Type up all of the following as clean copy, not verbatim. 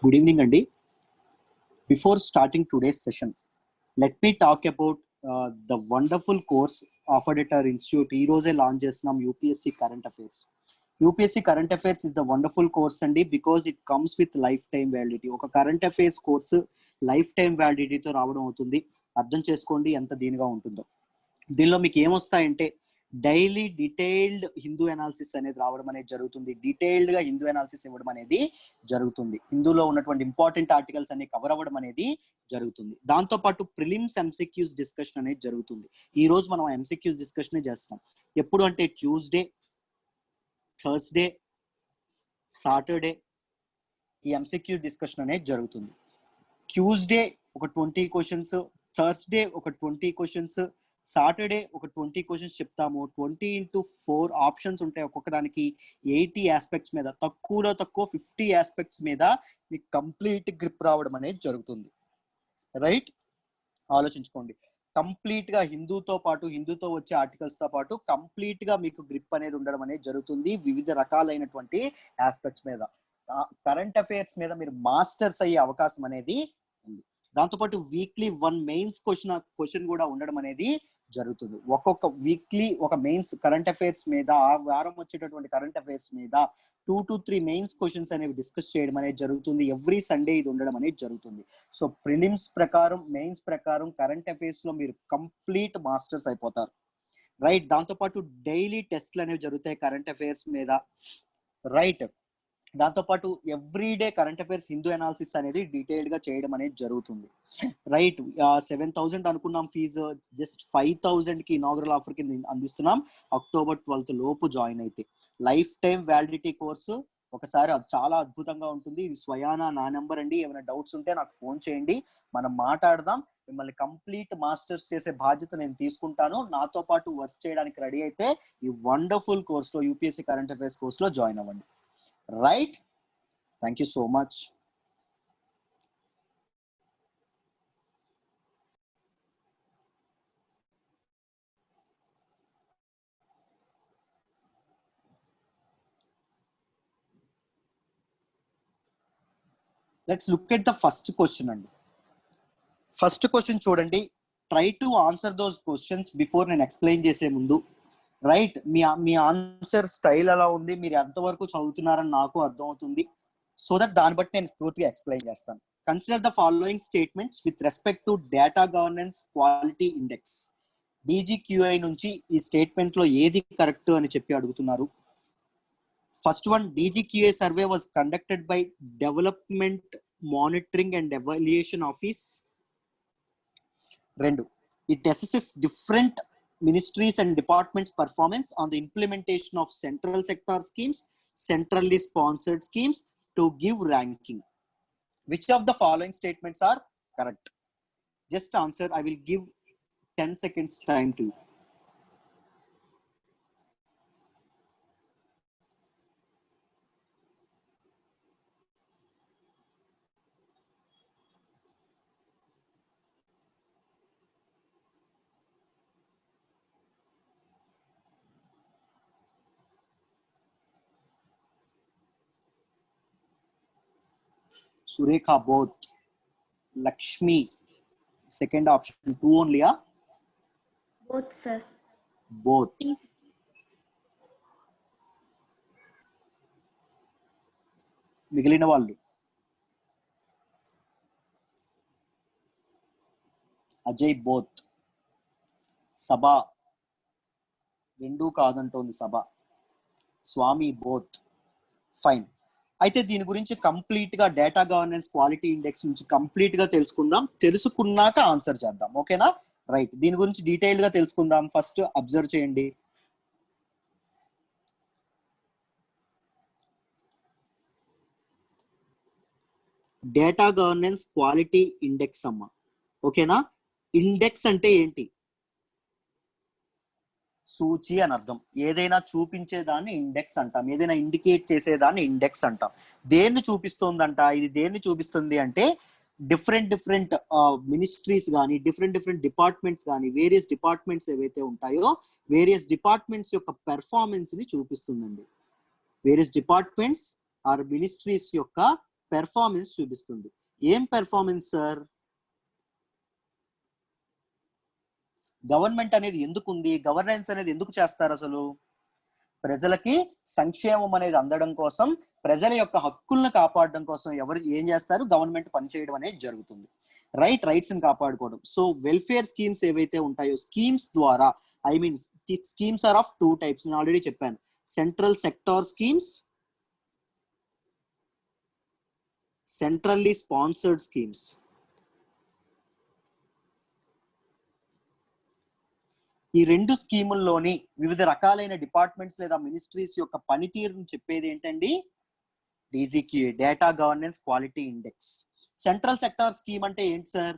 Good evening, Andy. Before starting today's session, let me talk about the wonderful course offered at our institute. ఈ రోజే launch చేస్తున్నాం UPSC Current Affairs. UPSC Current Affairs is the wonderful course అండి because it comes with lifetime validity. ఒక current affairs course lifetime వ్యాలిడిటీతో రావడం అవుతుంది. అర్థం చేసుకోండి ఎంత దీనిగా ఉంటుందో. దీనిలో మీకు ఏమొస్తాయంటే డైలీ డీటెయిల్డ్ హిందూ అనాలిసిస్ అనేది రావడం అనేది జరుగుతుంది. డీటెయిల్డ్ గా హిందూ అనాలిసిస్ ఇవ్వడం అనేది జరుగుతుంది. హిందూలో ఉన్నటువంటి ఇంపార్టెంట్ ఆర్టికల్స్ అన్ని కవర్ అవ్వడం అనేది జరుగుతుంది. దాంతో పాటు ప్రిలిమ్స్ ఎంసీక్యూస్ డిస్కషన్ అనేది జరుగుతుంది. ఈ రోజు మనం ఎంసీక్యూస్ డిస్కషన్ చేస్తున్నాం. ఎప్పుడు అంటే ట్యూస్డే, థర్స్డే, సాటర్డే ఈ ఎంసీక్యూ డిస్కషన్ అనేది జరుగుతుంది. ట్యూస్డే ఒక 20 క్వశ్చన్స్, థర్స్డే ఒక 20 క్వశ్చన్స్, సాటర్డే ఒక 20 క్వశ్చన్స్ చెప్తాము. 20x4 ఆప్షన్స్ ఉంటాయి. ఒక్కొక్క దానికి 80 ఆస్పెక్ట్స్ మీద, తక్కువలో తక్కువ 50 ఆస్పెక్ట్స్ మీద మీకు కంప్లీట్ గ్రిప్ రావడం అనేది జరుగుతుంది. రైట్, ఆలోచించుకోండి. కంప్లీట్ గా హిందూతో పాటు, హిందూతో వచ్చే ఆర్టికల్స్ తో పాటు కంప్లీట్ గా మీకు గ్రిప్ అనేది ఉండడం అనేది జరుగుతుంది. వివిధ రకాలైనటువంటి ఆస్పెక్ట్స్ మీద, కరెంట్ అఫైర్స్ మీద మీరు మాస్టర్స్ అయ్యే అవకాశం అనేది ఉంది. దాంతోపాటు వీక్లీ 1 మెయిన్స్ క్వశ్చన్ కూడా ఉండడం అనేది జరుగుతుంది. ఒక్కొక్క వీక్లీ ఒక మెయిన్స్ కరెంట్ అఫైర్స్ మీద, ఆ వారం వచ్చేటటువంటి కరెంట్ అఫైర్స్ మీద 2 to 3 మెయిన్స్ క్వశ్చన్స్ అనేవి డిస్కస్ చేయడం అనేది జరుగుతుంది. ఎవ్రీ సండే ఇది ఉండడం అనేది జరుగుతుంది. సో ప్రిలిమ్స్ ప్రకారం, మెయిన్స్ ప్రకారం కరెంట్ అఫైర్స్ లో మీరు కంప్లీట్ మాస్టర్స్ అయిపోతారు. రైట్, దాంతోపాటు డైలీ టెస్ట్లు అనేవి జరుగుతాయి కరెంట్ అఫైర్స్ మీద. రైట్, దాంతోపాటు everyday current affairs Hindu analysis అనేది డీటెయిల్డ్ గా చేయడం అనేది జరుగుతుంది. రైట్, 7,000 అనుకున్నాం ఫీజు, జస్ట్ 5,000 కి ఇనాగరల్ ఆఫర్ కింద అందిస్తున్నాం. October 12th లోపు జాయిన్ అయితే లైఫ్ టైం వ్యాలిడిటీ కోర్సు. ఒకసారి అది చాలా అద్భుతంగా ఉంటుంది. ఇది స్వయానా నా నెంబర్ అండి. ఏమైనా డౌట్స్ ఉంటే నాకు ఫోన్ చేయండి, మనం మాట్లాడదాం. మిమ్మల్ని కంప్లీట్ మాస్టర్స్ చేసే బాధ్యత నేను తీసుకుంటాను. నాతో పాటు వర్క్ చేయడానికి రెడీ అయితే ఈ వండర్ఫుల్ కోర్సులో, యూపీఎస్సీ కరెంట్ అఫైర్స్ కోర్సులో జాయిన్ అవ్వండి. Right, thank you so much. Let's look at the first question అండి. ఫస్ట్ క్వశ్చన్ చూడండి. Try to answer those questions before నేను ఎక్స్ప్లెయిన్ చేసే ముందు. రైట్, మీ ఆన్సర్ స్టైల్ ఎలా ఉంది, మీరు ఎంతవరకు చదువుతున్నారని నాకు అర్థమవుతుంది. సో దట్ దాన్ని బట్టి నేను పూర్తిగా ఎక్స్ప్లెయిన్ చేస్తాను. Consider the following statements with respect to data governance quality index. DGQI నుంచి ఈ స్టేట్మెంట్ లో ఏది కరెక్ట్ అని చెప్పి అడుగుతున్నారు. First one, DGQI survey was conducted by development monitoring and evaluation office. 2, it assesses different ministries and departments performance on the implementation of central sector schemes, centrally sponsored schemes to give ranking. Which of the following statements are correct? Just answer. I will give 10 seconds time to you. Surekha, both. Lakshmi, second option, 2 only. Both, sir. Both. మిగిలిన వాళ్ళు Ajay both. సభ 2 కాదంటోంది సభ. స్వామి both. Fine. అయితే దీని గురించి complete గా data governance quality index నుంచి complete గా తెలుసుకుందాం. తెలుసుకున్నాక ఆన్సర్ చేద్దాం, ఓకేనా? రైట్, దీని గురించి డీటెయిల్ గా తెలుసుకుందాం. ఫస్ట్ అబ్జర్వ్ చేయండి. డేటా గవర్నెన్స్ క్వాలిటీ ఇండెక్స్ అమ్మ, ఓకేనా? ఇండెక్స్ అంటే ఏంటి? సూచి అని అర్థం. ఏదైనా చూపించేదాన్ని ఇండెక్స్ అంటాం, ఏదైనా ఇండికేట్ చేసేదాన్ని ఇండెక్స్ అంటాం. దేన్ని చూపిస్తుందంట? ఇది దేన్ని చూపిస్తుంది అంటే డిఫరెంట్ మినిస్ట్రీస్ కానీ, డిఫరెంట్ డిపార్ట్మెంట్స్ కానీ, వేరియస్ డిపార్ట్మెంట్స్ ఏవైతే ఉంటాయో వేరియస్ డిపార్ట్మెంట్స్ యొక్క పెర్ఫార్మెన్స్ ని చూపిస్తుందండి. వేరియస్ డిపార్ట్మెంట్స్ ఆర్ మినిస్ట్రీస్ యొక్క పెర్ఫార్మెన్స్ చూపిస్తుంది. ఏం పెర్ఫార్మెన్స్ సార్? గవర్నమెంట్ అనేది ఎందుకు ఉంది, గవర్నెన్స్ అనేది ఎందుకు చేస్తారు? అసలు ప్రజలకి సంక్షేమం అనేది అందడం కోసం, ప్రజల యొక్క హక్కులను కాపాడడం కోసం ఎవరు ఏం చేస్తారు? గవర్నమెంట్ పనిచేయడం అనేది జరుగుతుంది. రైట్స్ ని కాపాడుకోవడం. సో వెల్ఫేర్ స్కీమ్స్ ఏవైతే ఉంటాయో, స్కీమ్స్ ద్వారా, I mean schemes are of 2 types. నేను ఆల్రెడీ చెప్పాను, central sector schemes, centrally sponsored schemes. ఈ 2 స్కీముల్లోని వివిధ రకాలైన డిపార్ట్మెంట్స్ లేదా మినిస్ట్రీస్ యొక్క పనితీరును చెప్పేది ఏంటండి? DGQA, data governance quality index. Central sector scheme అంటే ఏంటి సార్?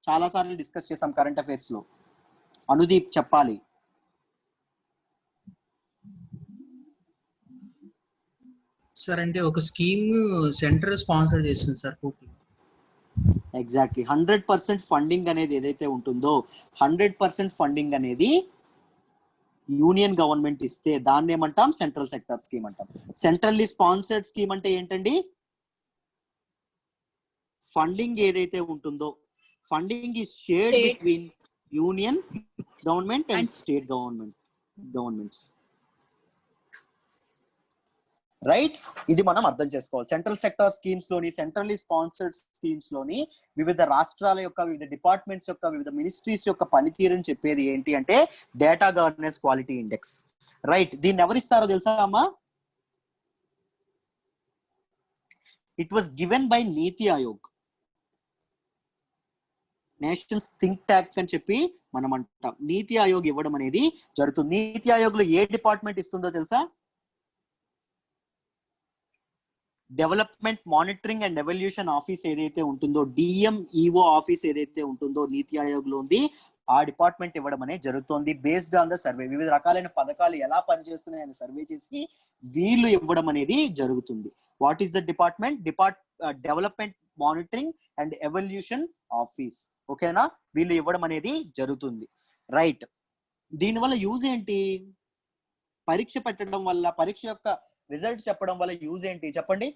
చాలా సార్లు డిస్కస్ చేసాం కరెంట్ అఫైర్స్ లో. అనుదీప్ చెప్పాలి. సార్ అంటే ఒక స్కీమ్ సెంటర్ స్పాన్సర్ చేస్తుంది సార్ పూర్తి. ఎగ్జాక్ట్లీ. 100% ఫండింగ్ అనేది ఏదైతే ఉంటుందో, 100% ఫండింగ్ అనేది యూనియన్ గవర్నమెంట్ ఇస్తే దాన్ని ఏమంటాం? సెంట్రల్ సెక్టార్ స్కీమ్ అంటాం. సెంట్రల్లీ స్పాన్సర్డ్ స్కీమ్ అంటే ఏంటండి? ఫండింగ్ ఏదైతే ఉంటుందో, funding is shared between union government and state governments. Right, ఇది మనం అర్థం చేసుకోవాలి. సెంట్రల్ సెక్టార్ స్కీమ్స్ లోని, సెంట్రల్లీ స్పాన్సర్డ్ స్కీమ్స్ లోని వివిధ రాష్ట్రాల యొక్క, వివిధ డిపార్ట్మెంట్స్ యొక్క, వివిధ మినిస్ట్రీస్ యొక్క పనితీరుని చెప్పేది ఏంటి అంటే data governance quality index. Right, దీన్ని ఎవరిస్తారో తెలుసా అమ్మా? It was given by NITI Aayog, national think tank అని చెప్పి మనం అంటాం. నీతి ఆయోగ్ ఇవ్వడం అనేది జరుగుతుంది. నీతి ఆయోగ్ లో ఏ డిపార్ట్మెంట్ ఇస్తుందో తెలుసా? Development monitoring and evolution office ఏదైతే ఉంటుందో, DMEO ఆఫీస్ ఏదైతే ఉంటుందో నీతి ఆయోగ్ లో ఉంది, ఆ డిపార్ట్మెంట్ ఇవ్వడం అనేది జరుగుతుంది. బేస్డ్ ఆన్ ద సర్వే, వివిధ రకాలైన పథకాలు ఎలా పనిచేస్తున్నాయని సర్వే చేసి వీళ్ళు ఇవ్వడం అనేది జరుగుతుంది. What is the department? Development monitoring and evolution office. ఓకేనా? వీళ్ళు ఇవ్వడం అనేది జరుగుతుంది. రైట్, దీనివల్ల యూజ్ ఏంటి? పరీక్ష పెట్టడం వల్ల, పరీక్ష యొక్క రిజల్ట్ చెప్పడం వల్ల యూజ్ ఏంటి చెప్పండి?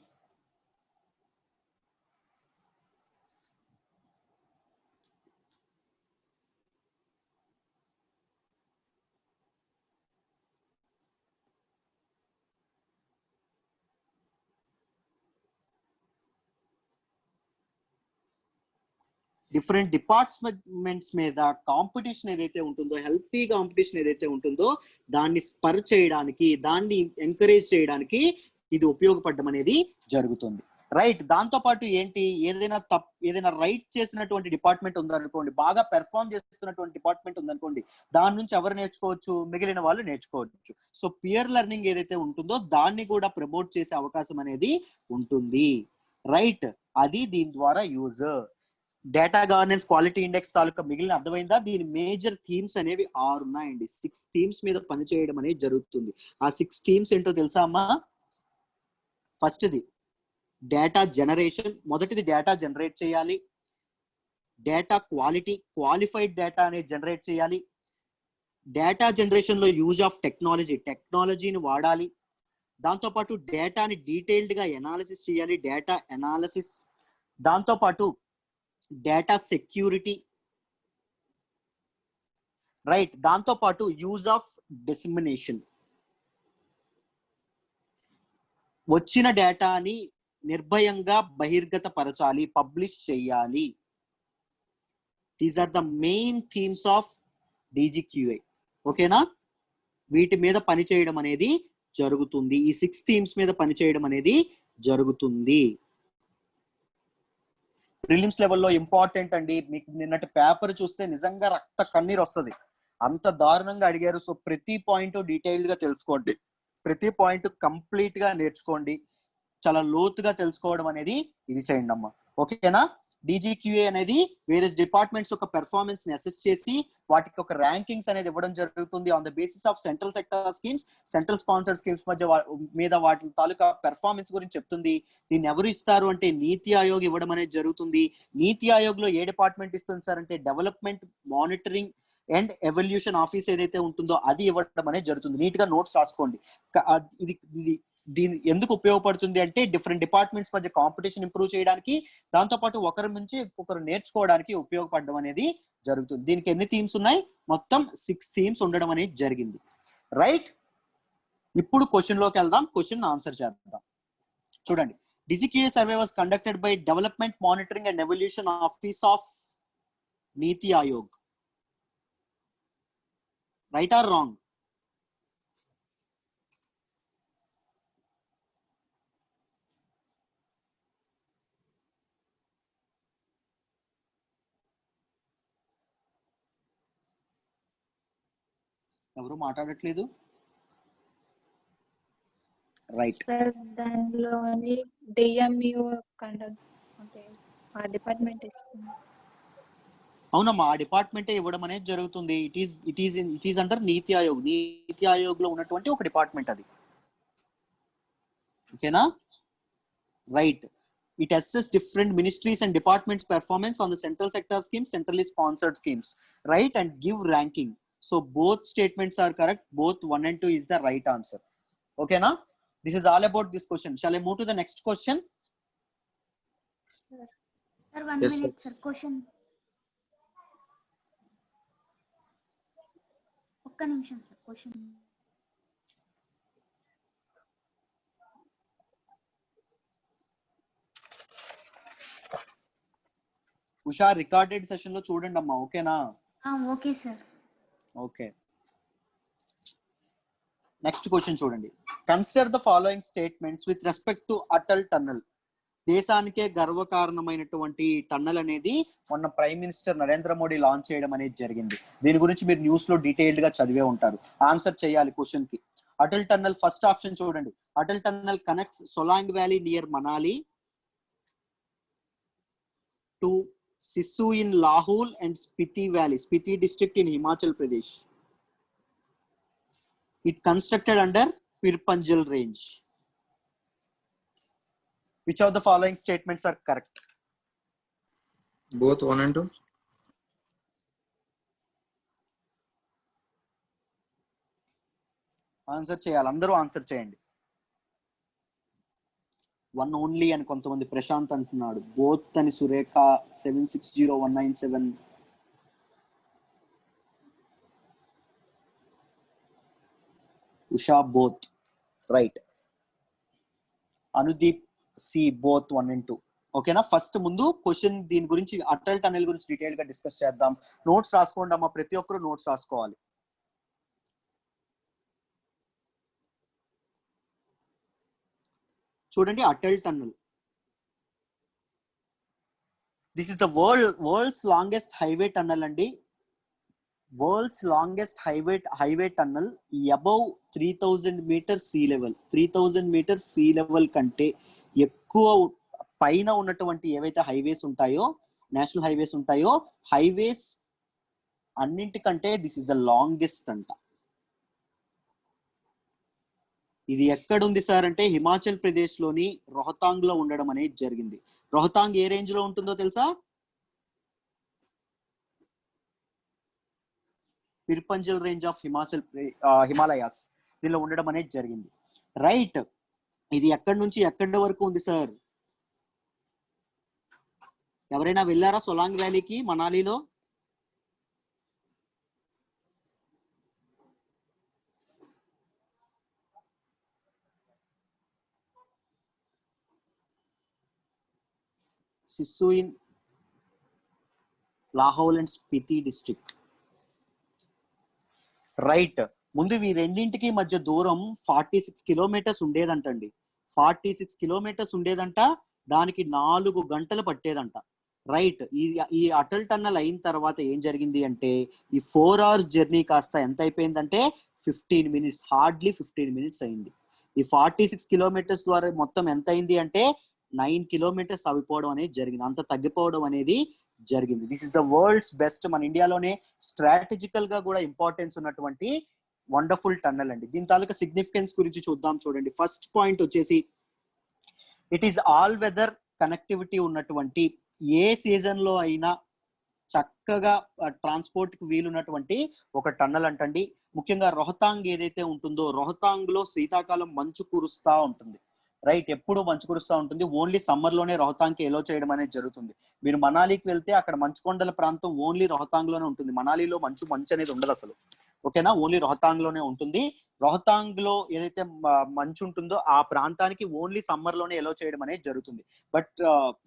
డిఫరెంట్ డిపార్ట్మెంట్స్ మీద కాంపిటీషన్ ఏదైతే ఉంటుందో, హెల్తీ కాంపిటీషన్ ఏదైతే ఉంటుందో దాన్ని స్పర్ చేయడానికి, దాన్ని ఎంకరేజ్ చేయడానికి ఇది ఉపయోగపడడం అనేది జరుగుతుంది. రైట్, దాంతో పాటు ఏంటి, ఏదైనా రైట్ చేసినటువంటి డిపార్ట్మెంట్ ఉందనుకోండి, బాగా పెర్ఫార్మ్ చేస్తున్నటువంటి డిపార్ట్మెంట్ ఉందనుకోండి, దాని నుంచి ఎవరు నేర్చుకోవచ్చు? మిగిలిన వాళ్ళు నేర్చుకోవచ్చు. సో పియర్ లెర్నింగ్ ఏదైతే ఉంటుందో దాన్ని కూడా ప్రమోట్ చేసే అవకాశం అనేది ఉంటుంది. రైట్, అది దీని ద్వారా use. Data governance quality index తాలూకా మిగిలిన అర్థమైందా? దీని మేజర్ థీమ్స్ అనేవి 6 ఉన్నాయండి. 6 థీమ్స్ మీద పనిచేయడం అనేది జరుగుతుంది. ఆ 6 థీమ్స్ ఏంటో తెలుసా అమ్మా? ఫస్ట్ది డేటా జనరేషన్. మొదటిది డేటా జనరేట్ చేయాలి. డేటా క్వాలిటీ, క్వాలిఫైడ్ డేటా అనేది జనరేట్ చేయాలి. డేటా జనరేషన్ లో యూజ్ ఆఫ్ టెక్నాలజీని వాడాలి. దాంతోపాటు డేటాని డీటెయిల్డ్ గా ఎనాలిసిస్ చేయాలి, డేటా ఎనాలిసిస్. దాంతోపాటు డేటా సెక్యూరిటీ. రైట్, దాంతోపాటు యూజ్ ఆఫ్ డిసెమినేషన్. వచ్చిన డేటాని నిర్భయంగా బహిర్గత పరచాలి, పబ్లిష్ చేయాలి. These are the main themes of DGQA. ఓకేనా? వీటి మీద పనిచేయడం అనేది జరుగుతుంది. ఈ 6 థీమ్స్ మీద పనిచేయడం అనేది జరుగుతుంది. ప్రిలిమ్స్ లెవెల్లో ఇంపార్టెంట్ అండి. మీకు నిన్నటి పేపర్ చూస్తే నిజంగా రక్త కన్నీరు వస్తుంది, అంత దారుణంగా అడిగారు. సో ప్రతి పాయింట్ డీటెయిల్డ్ గా తెలుసుకోండి, ప్రతి పాయింట్ కంప్లీట్ గా నేర్చుకోండి, చాలా లోతుగా తెలుసుకోవడం అనేది ఇది చేయండి అమ్మా. ఓకేనా? DGQA అనేది వేరియస్ డిపార్ట్మెంట్స్ యొక్క పెర్ఫార్మెన్స్ ని అసెస్ చేసి వాటికి ఒక ర్యాంకింగ్స్ అనేది ఇవ్వడం జరుగుతుంది on the basis of central sector schemes, central sponsored schemes మీద వాటి తాలూకా పెర్ఫార్మెన్స్ గురించి చెప్తుంది. దీన్ని ఎవరు ఇస్తారు అంటే నీతి ఆయోగ్ ఇవ్వడం అనేది జరుగుతుంది. నీతి ఆయోగ్ లో ఏ డిపార్ట్మెంట్ ఇస్తుంది సార్ అంటే development monitoring and evolution office ఏదైతే ఉంటుందో అది ఇవ్వడం అనేది జరుగుతుంది. నీట్ గా నోట్స్ రాసుకోండి. ఇది ఇది దీని ఎందుకు ఉపయోగపడుతుంది అంటే డిఫరెంట్ డిపార్ట్మెంట్స్ మధ్య కాంపిటీషన్ ఇంప్రూవ్ చేయడానికి, దాంతోపాటు ఒకరి నుంచి ఇంకొకరు నేర్చుకోవడానికి ఉపయోగపడడం అనేది జరుగుతుంది. దీనికి ఎన్ని థీమ్స్ ఉన్నాయి? మొత్తం 6 థీమ్స్ ఉండడం అనేది జరిగింది. రైట్, ఇప్పుడు క్వశ్చన్ లోకి వెళ్దాం, క్వశ్చన్ ఆన్సర్ చేద్దాం. చూడండి, DCQA survey was conducted by Development Monitoring and Evaluation Office of Niti Aayog. Right or wrong? ఎవరు మాట్లాడట్లేదు? రైట్ సార్ దానిలోని డిఎంయు కండక్ట్ అంటే ఆ డిపార్ట్మెంట్ ఇస్తుంది. అవునమ్మా, ఆ డిపార్ట్మెంటే ఇవ్వడం అనేది జరుగుతుంది. ఇట్ ఈస్ అండర్ నీతి ఆయోగ్. నీతి ఆయోగ్ లో ఉన్నటువంటి ఒక డిపార్ట్మెంట్ అది. ఓకేనా? Right. It assesses different ministries and departments' performance on the central sector schemes, centrally sponsored schemes, right, and give ranking. So both statements are correct. Both 1 and 2 is the right answer. Okay, na? This is all about this question. Shall I move to the next question? Sir, 1 Yes, minute, sir. sir. Question. ఒక్క నిమిషం sir. Question Usha, recorded session లో చూడండి అమ్మా. ఓకేనా? Okay sir. Okay, next question చూడండి. Consider the following statements with respect to Atal tunnel. దేశానికే గర్వకారణమైనటువంటి tunnel అనేది మొన్న prime minister Narendra Modi launch చేయడం అనేది జరిగింది. దీని గురించి మీరు న్యూస్ లో డీటెయిల్డ్ గా చదివే ఉంటారు. ఆన్సర్ చేయాలి క్వశ్చన్ కి. అటల్ టన్నల్ ఫస్ట్ ఆప్షన్ చూడండి. Atal tunnel connects Solang valley near Manali to sis in Lahaul and Spiti valley, Spiti district in Himachal Pradesh. It constructed under Pirpanjal range. Which of the following statements are correct? Both 1 and 2. Answer చేయాలి, అందరూ answer చేయండి. 1 only అని కొంతమంది ప్రశాంత్ అంటున్నాడు. Both అని Surekha 760197. Usha both. Right. Anudeep C both 1 and 2. ఓకేనా? First ముందు question దీని గురించి అటల్ టనెల్ గురించి డీటెయిల్ గా డిస్కస్ చేద్దాం. నోట్స్ రాసుకోండి అమ్మా, ప్రతి ఒక్కరు నోట్స్ రాసుకోవాలి. చూడండి, Atal tunnel. This is the world's longest highway tunnel అండి. World's longest highway tunnel above 3000 metre sea level. 3000 metre sea level కంటే ఎక్కువ పైన ఉన్నటువంటి ఏవైతే హైవేస్ ఉంటాయో, నేషనల్ హైవేస్ ఉంటాయో, హైవేస్ అన్నింటికంటే దిస్ ఇస్ ద లాంగెస్ట్ అంట. ఇది ఎక్కడుంది సార్ అంటే హిమాచల్ ప్రదేశ్ లోని రోహతాంగ్ లో ఉండడం అనేది జరిగింది. రోహతాంగ్ ఏ రేంజ్ లో ఉంటుందో తెలుసా? పిర్పంజల్ రేంజ్ ఆఫ్ హిమాలయాస్ దీనిలో ఉండడం అనేది జరిగింది. రైట్. ఇది ఎక్కడి నుంచి ఎక్కడి వరకు ఉంది సార్? ఎవరైనా వెళ్ళారా సొలాంగ్ వ్యాలీకి మనాలిలో? Sissu in Lahaul and Spiti district. Right. ముందు ఈ రెండింటికి మధ్య దూరం 46 కిలోమీటర్స్ ఉండేదంటండి. 46 కిలోమీటర్స్ ఉండేదంట. దానికి 4 గంటలు పట్టేదంట. రైట్. ఈ అటల్ టన్నల్ అయిన తర్వాత ఏం జరిగింది అంటే ఈ 4 hours జర్నీ కాస్త ఎంత అయిపోయిందంటే 15 minutes, హార్డ్లీ 15 minutes అయింది. ఈ 46 కిలోమీటర్స్ ద్వారా మొత్తం ఎంత అయింది అంటే 9 kilometers అవిపోవడం అనేది జరిగింది. అంత తగ్గిపోవడం అనేది జరిగింది. This is the world's best. మన ఇండియాలోనే స్ట్రాటజికల్ గా కూడా ఇంపార్టెన్స్ ఉన్నటువంటి వండర్ఫుల్ టన్నల్ అండి. దీని తాలూకా సిగ్నిఫికెన్స్ గురించి చూద్దాం. చూడండి, ఫస్ట్ పాయింట్ వచ్చేసి it is all weather connectivity ఉన్నటువంటి, ఏ సీజన్ లో అయినా చక్కగా ట్రాన్స్పోర్ట్ కి వీలున్నటువంటి ఒక టన్నల్ అంటండి. ముఖ్యంగా రోహతాంగ్ ఏదైతే ఉంటుందో, రోహతాంగ్ లో శీతాకాలం మంచు కురుస్తా ఉంటుంది, రైట్, ఎప్పుడు మంచు కురుస్తా ఉంటుంది. ఓన్లీ సమ్మర్ లోనే రోహతాంగ్ కి ఎలో చేయడం అనేది జరుగుతుంది. మీరు మనాలికి వెళ్తే అక్కడ మంచు కొండల ప్రాంతం ఓన్లీ రోహతాంగ్ లోనే ఉంటుంది. మనాలిలో మంచు అనేది ఉండదు అసలు, ఓకేనా, ఓన్లీ రోహతాంగ్ లోనే ఉంటుంది. రోహతాంగ్ లో ఏదైతే మంచు ఉంటుందో ఆ ప్రాంతానికి ఓన్లీ సమ్మర్ లోనే ఎలో చేయడం అనేది జరుగుతుంది. బట్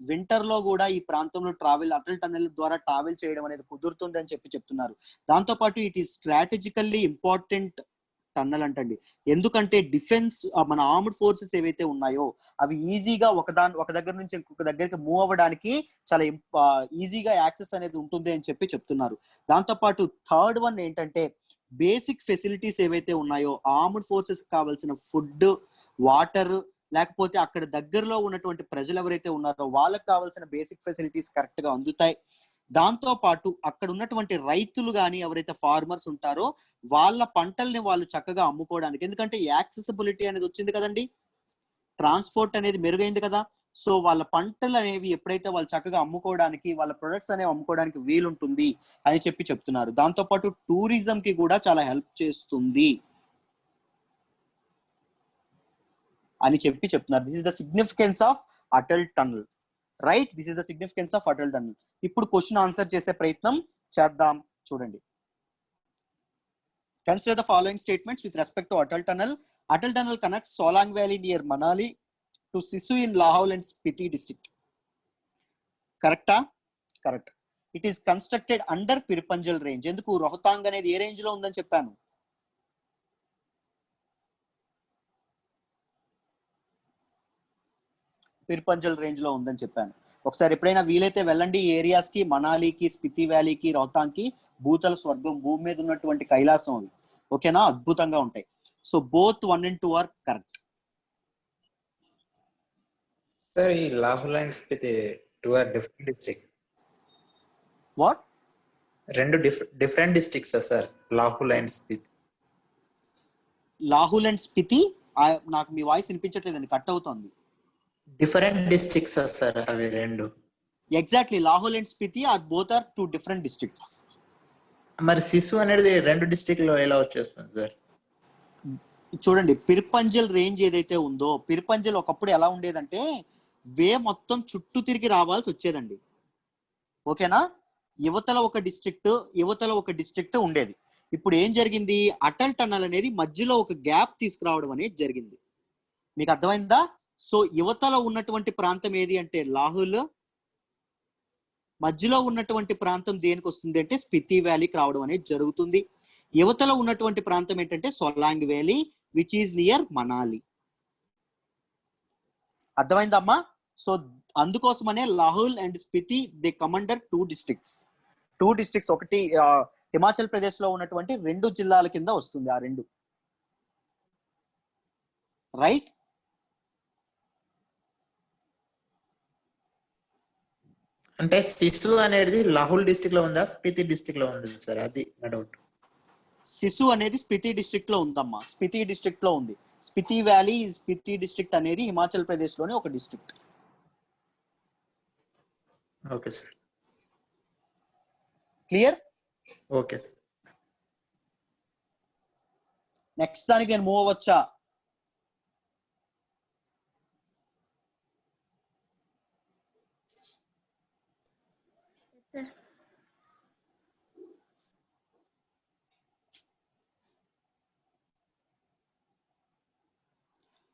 వింటర్ లో కూడా ఈ ప్రాంతంలో అటల్ టన్నెల్ ద్వారా ట్రావెల్ చేయడం అనేది కుదురుతుంది అని చెప్తున్నారు. దాంతో పాటు it is strategically important tunnel అంటండి. ఎందుకంటే డిఫెన్స్, మన ఆర్మ్డ్ ఫోర్సెస్ ఏవైతే ఉన్నాయో అవి ఈజీగా ఒక దగ్గర నుంచి ఇంకొక దగ్గరికి మూవ్ అవ్వడానికి చాలా ఈజీగా యాక్సెస్ అనేది ఉంటుంది అని చెప్తున్నారు. దాంతో పాటు థర్డ్ వన్ ఏంటంటే బేసిక్ ఫెసిలిటీస్ ఏవైతే ఉన్నాయో, ఆర్మ్డ్ ఫోర్సెస్ కావాల్సిన ఫుడ్, వాటర్, లేకపోతే అక్కడ దగ్గరలో ఉన్నటువంటి ప్రజలు ఎవరైతే ఉన్నారో వాళ్ళకి కావాల్సిన బేసిక్ ఫెసిలిటీస్ కరెక్ట్ గా అందుతాయి. దాంతో పాటు అక్కడ ఉన్నటువంటి రైతులు కానీ ఎవరైతే ఫార్మర్స్ ఉంటారో వాళ్ళ పంటల్ని వాళ్ళు చక్కగా అమ్ముకోవడానికి, ఎందుకంటే యాక్సెసిబిలిటీ అనేది వచ్చింది కదండి, ట్రాన్స్పోర్ట్ అనేది మెరుగైంది కదా, సో వాళ్ళ పంటలు అనేవి ఎప్పుడైతే వాళ్ళు చక్కగా అమ్ముకోవడానికి, వాళ్ళ ప్రొడక్ట్స్ అనేవి అమ్ముకోవడానికి వీలుంటుంది అని చెప్తున్నారు. దాంతో పాటు టూరిజం కి కూడా చాలా హెల్ప్ చేస్తుంది అని చెప్తున్నారు. This is the significance of Atal tunnel, right, this is the significance of Atal tunnel. ఇప్పుడు క్వశ్చన్ ఆన్సర్ చేసే ప్రయత్నం చేద్దాం. చూడండి, consider the following statements with respect to Atal tunnel. Atal tunnel connects Solang valley near Manali to Sissu in Lahaul and Spiti district. కరెక్టా? Correct. It is constructed under Pir Panjal range. ఎందుకు రోహతాంగ్ అనేది ఏ range లో ఉందని చెప్పాను? పిర్పంజల్ రేంజ్ లో ఉందని చెప్పాను. ఒకసారి ఎప్పుడైనా వీలైతే వెళ్ళండి ఈ ఏరియాస్ కి, మనాలికి, స్పితి వ్యాలీకి, రోహతాంగ్ కి. భూతల స్వర్గం, భూమి మీద ఉన్నటువంటి కైలాసం అవి, ఓకేనా, అద్భుతంగా ఉంటాయి. So both 1 and 2 are correct. Sir ఈ Lahaul and Spiti 2 are different district. What? రెండు different districts sir, Lahaul and Spiti. Lahaul and Spiti, నాకు మీ వాయిస్ వినిపించట్లేదండి, కట్ అవుతోంది. డిఫరెంట్ డిస్ట్రిక్ట్స్ సార్ అవి రెండు. Exactly, Lahaul and Spiti are both are 2 different districts. మరి సిసు అనేది రెండు డిస్ట్రిక్ట్ లో ఎలా వచ్చేస్తుంది సార్? చూడండి, పిర్పంజల్ రేంజ్ ఏదైతే ఉందో, పిర్పంజల్ ఒకప్పుడు ఎలా ఉండేదంటే వే మొత్తం చుట్టూ తిరిగి రావాల్సి వచ్చేదండి, ఓకేనా, యువతల ఒక డిస్ట్రిక్ట్ ఉండేది. ఇప్పుడు ఏం జరిగింది, అటల్ టన్నల్ అనేది మధ్యలో ఒక గ్యాప్ తీసుకురావడం అనేది జరిగింది. మీకు అర్థమైందా? సో యువతల ఉన్నటువంటి ప్రాంతం ఏది అంటే లాహుల్, మధ్యలో ఉన్నటువంటి ప్రాంతం దేనికి వస్తుంది అంటే స్పితి వ్యాలీకి రావడం అనేది జరుగుతుంది. యువతలో ఉన్నటువంటి ప్రాంతం ఏంటంటే Solang valley which is near Manali. అర్థమైందమ్మా? సో అందుకోసమనే Lahaul and Spiti they come under 2 districts. ఒకటి హిమాచల్ ప్రదేశ్ లో ఉన్నటువంటి 2 జిల్లాల కింద వస్తుంది, ఆ 2, రైట్. అంటే సిసు అనేది లాహుల్ డిస్ట్రిక్ట్ లో ఉందా, స్పితి డిస్ట్రిక్ట్ లో ఉంది సార్? అది నా డౌట్. సిసు అనేది స్పితి డిస్ట్రిక్ట్ లో ఉందమ్మా, స్పితి డిస్ట్రిక్ట్ లో ఉంది. స్పితి వ్యాలీ, స్పితి డిస్ట్రిక్ట్ అనేది హిమాచల్ ప్రదేశ్ లోని ఒక district. Okay sir, clear? Okay sir. Next దానికి నేను మూవ్ అవ్వచ్చా? Sir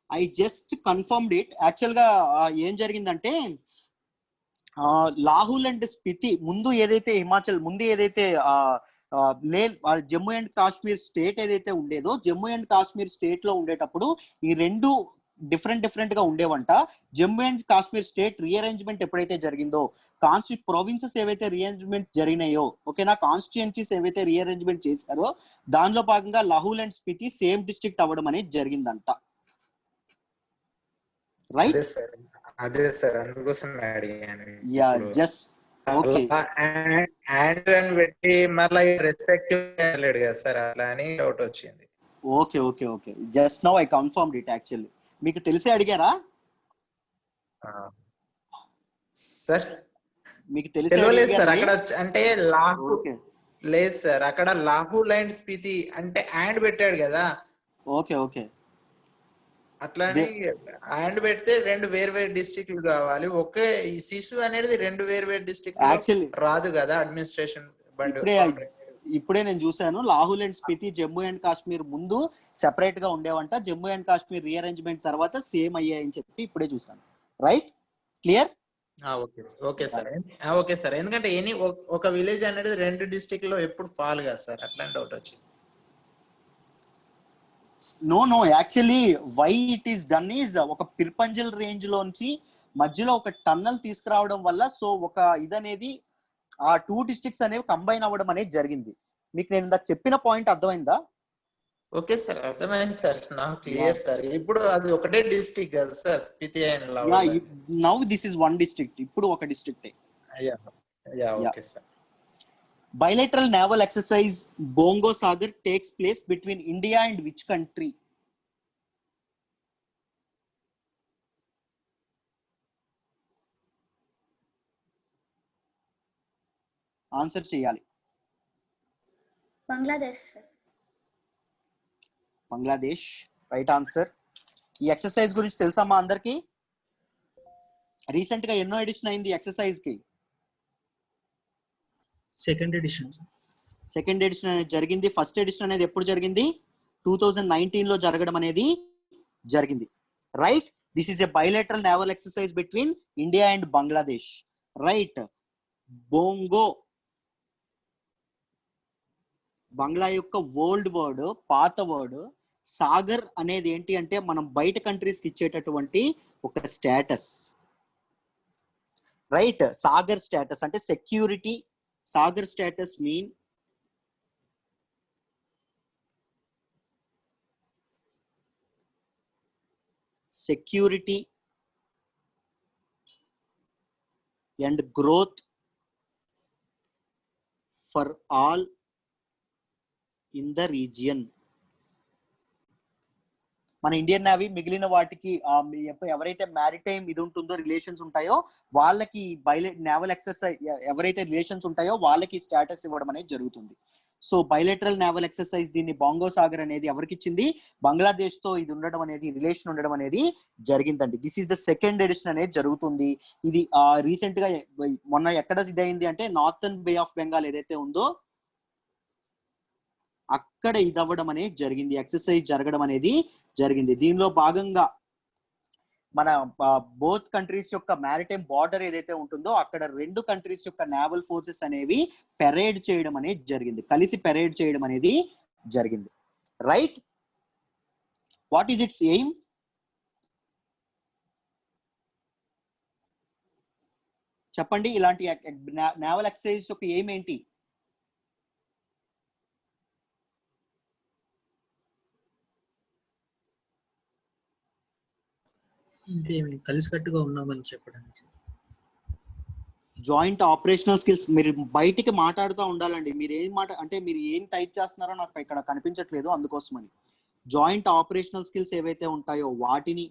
I just confirmed it. Actual గా ఏం జరిగిందంటే లాహుల్ అండ్ స్పితి ముందు ఏదైతే జమ్మూ అండ్ కాశ్మీర్ స్టేట్ ఏదైతే ఉండేదో, జమ్మూ అండ్ కాశ్మీర్ స్టేట్ లో ఉండేటప్పుడు ఈ 2 డిఫరెంట్ గా ఉండేవంట. Jammu and Kashmir state rearrangement ఎప్పుడైతే జరిగిందో, ప్రావిన్సెస్ ఏవైతే రీఅరేంజ్మెంట్ జరిగినాయో, ఓకేనా, కాన్స్టిట్యుయెన్సీస్ ఏవైతే రీఅరేంజ్మెంట్ చేశారో దానిలో భాగంగా Lahaul and Spiti same district అవ్వడం అనేది జరిగిందంట, రైట్? అదే సార్ అందుకోసం అడిగాను. Yeah, just okay. అండ్ పెట్టి మళ్ళీ రెస్పెక్టివ్ లేడు కదా సార్, అలా అని డౌట్ వచ్చింది. Okay, just now I confirmed it. Actually మీకు తెలిసే అడిగారా సార్? మీకు తెలిసే తెలియలేదు సార్. అడిగానండి. అక్కడ అంటే లాహు ఓకే లేదు సార్. అక్కడ లాహుల్ అండ్ స్పీతి అంటే అండ్ పెట్టాడు కదా, ఓకే ఓకే అట్లాని అండ్ పెడితే రెండు వేరు వేరు డిస్ట్రిక్ట్లు కావాలి. ఒకే ఈ శిశు అనేది రెండు వేరు వేరు డిస్ట్రిక్ట్ లో యాక్చువల్లీ రాదు కదా అడ్మినిస్ట్రేషన్ ఇప్పుడే ఇప్పుడే నేను చూసాను, లాహుల్ అండ్ స్పితి జమ్మూ అండ్ కాశ్మీర్ ముందు సెపరేట్ గా ఉండేవంట, జమ్మూ అండ్ కాశ్మీర్ రీఅరేంజ్మెంట్ తర్వాత సేమ్ అయ్యాయని చెప్పి ఇప్పుడే చూసాను. Right, clear? Okay sir. Okay sir. ఎందుకంటే ఒక విలేజ్ అనేది రెండు డిస్ట్రిక్ట్ లో ఎప్పుడు ఫాల్ కదా సార్, అట్లాంటి డౌట్ వచ్చింది. No actually why it is done is ఒక పిర్పంజల్ రేంజ్ లోంచి మధ్యలో ఒక టన్నల్ తీసుకురావడం వల్ల సో ఒక ఇదనేది ఆ 2 డిస్ట్రిక్ట్స్ అనేవి కంబైన్ అవ్వడం అనేది జరిగింది. మీకు నేను ఇందాక చెప్పిన పాయింట్ అర్థమైందా? ఓకే సార్, అర్థమైంది సార్, నాకు క్లియర్ సార్. ఇప్పుడు అది ఒకటే డిస్ట్రిక్ట్ కదా sir, Spiti and Lahaul. Now this is one district, ఇప్పుడు ఒక district. Okay sir. Bilateral naval exercise Bongo Sagar takes place between India and which country? Answer చేయాలి. బంగ్లాదేశ్. Bangladesh right answer. ఈ ఎక్సర్సైజ్ గురించి తెలుసా మా అందరికి? రీసెంట్ గా ఎన్నో ఎడిషన్ అయింది ఎక్సర్సైజ్ కి? సెకండ్ ఎడిషన్ అనేది జరిగింది. ఫస్ట్ ఎడిషన్ అనేది ఎప్పుడు జరిగింది? 2019 లో జరగడం అనేది జరిగింది. Right, this is a bilateral naval exercise between India and Bangladesh. Right, Bongo Bangla యొక్క ఓల్డ్ వర్డ్, పాత వర్డ్. సాగర్ అనేది ఏంటి అంటే మనం బయట కంట్రీస్ కి ఇచ్చేటటువంటి ఒక స్టేటస్. రైట్, సాగర్ స్టేటస్ అంటే security. SAGAR status mean security and growth for all in the region. మన ఇండియన్ నేవీ మిగిలిన వాటికి ఎవరైతే మ్యారిటైమ్ ఇది ఉంటుందో, రిలేషన్స్ ఉంటాయో వాళ్ళకి నేవల్ ఎక్సర్సైజ్ ఎవరైతే రిలేషన్స్ ఉంటాయో వాళ్ళకి స్టేటస్ ఇవ్వడం అనేది జరుగుతుంది. సో బైలేటరల్ నేవల్ ఎక్సర్సైజ్ దీన్ని బొంగో సాగర్ అనేది ఎవరికి ఇచ్చింది? బంగ్లాదేశ్ తో ఇది ఉండడం అనేది, రిలేషన్ ఉండడం అనేది జరిగిందండి. This is the second edition అనేది జరుగుతుంది. ఇది రీసెంట్ గా మొన్న ఎక్కడ ఇదైంది అంటే నార్థన్ బే ఆఫ్ బెంగాల్ ఏదైతే ఉందో అక్కడ ఇది అవ్వడం అనేది జరిగింది, ఎక్సర్సైజ్ జరగడం అనేది జరిగింది. దీనిలో భాగంగా మన బోత్ కంట్రీస్ యొక్క మ్యారిటైమ్ బార్డర్ ఏదైతే ఉంటుందో అక్కడ రెండు కంట్రీస్ యొక్క నేవల్ ఫోర్సెస్ అనేవి పెరేడ్ చేయడం అనేది జరిగింది, కలిసి పెరేడ్ చేయడం అనేది జరిగింది. Right, what is it's aim? చెప్పండి, ఇలాంటి నేవల్ ఎక్సర్సైజ్ యొక్క ఎయిమ్ ఏంటి? అంటే కలిసికట్టుగా ఉన్నామని చెప్పడానికి. Joint operational skills. మీరు బయటికి మాట్లాడుతూ ఉండాలండి. మీరు ఏం టైప్ చేస్తున్నారో నాకు ఇక్కడ కనిపించట్లేదు, అందుకోసమని. జాయింట్ ఆపరేషనల్ స్కిల్స్ ఏవైతే ఉంటాయో వాటిని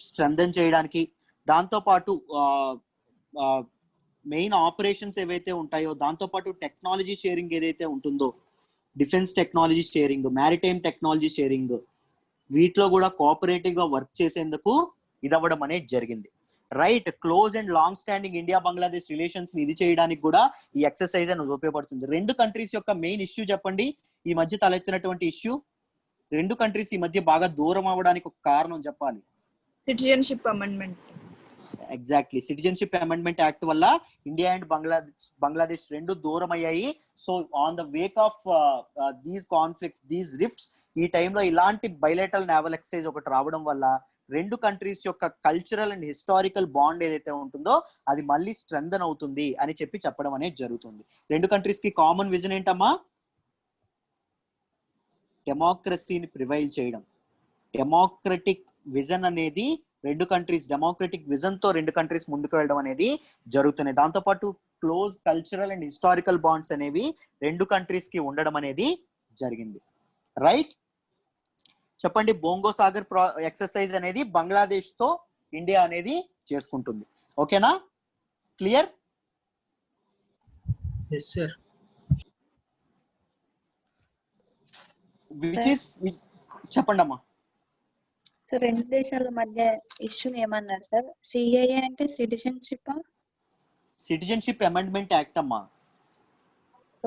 స్ట్రెంథెన్ చేయడానికి, దాంతోపాటు మెయిన్ ఆపరేషన్స్ ఏవైతే ఉంటాయో దాంతోపాటు టెక్నాలజీ షేరింగ్ ఏదైతే ఉంటుందో, defence technology sharing, maritime technology sharing, వీటిలో కూడా కోఆపరేటివ్ గా వర్క్ చేసేందుకు ఇదవ్వడం అనేది జరిగింది. Right, close and long standing India Bangladesh relations ని ఇది చేయడానికి కూడా ఈ ఎక్సర్సైజ్ అనేది ఉపయోగపడుతుంది. రెండు కంట్రీస్ యొక్క మెయిన్ ఇష్యూ చెప్పండి, ఈ మధ్య తలెత్తినటువంటి ఇష్యూ. రెండు కంట్రీస్ ఈ మధ్య బాగా దూరం అవ్వడానికి ఒక కారణం చెప్పాలి. Citizenship amendment. Exactly, citizenship amendment act వల్ల ఇండియా అండ్ బంగ్లాదేశ్ రెండు దూరం అయ్యాయి. So on the Wake of these conflicts, these rifts, ఈ టైంలో ఇలాంటి బైలేటరల్ నేవల్ ఎక్సర్సైజ్ ఒకటి రావడం వల్ల రెండు కంట్రీస్ యొక్క కల్చరల్ అండ్ హిస్టారికల్ బాండ్ ఏదైతే ఉంటుందో అది మళ్ళీ స్ట్రెంథన్ అవుతుంది అని చెప్పడం అనేది జరుగుతుంది. రెండు కంట్రీస్ కి కామన్ విజన్ ఏంటమ్మా? డెమోక్రసీని ప్రివైల్ చేయడం. డెమోక్రటిక్ విజన్ అనేది రెండు కంట్రీస్, డెమోక్రటిక్ విజన్ తో రెండు కంట్రీస్ ముందుకు వెళ్ళడం అనేది జరుగుతున్నాయి. దాంతోపాటు close cultural and historical bonds అనేవి రెండు కంట్రీస్ కి ఉండడం అనేది జరిగింది. రైట్, చెప్పండి, బోంగో సాగర్ ఎక్సర్సైజ్ అనేది బంగ్లాదేశ్ తో ఇండియా అనేది చేసుకుంటుంది. ఓకేనా? Clear? Yes sir. Which is చెప్పండి అమ్మా. సో రెండు దేశాల మధ్య ఇష్యూ ఏమన్నారు సార్? సిఏఏ అంటే సిటిజన్షిప్. సిటిజన్షిప్ అమెండ్మెంట్ యాక్ట్ అమ్మా.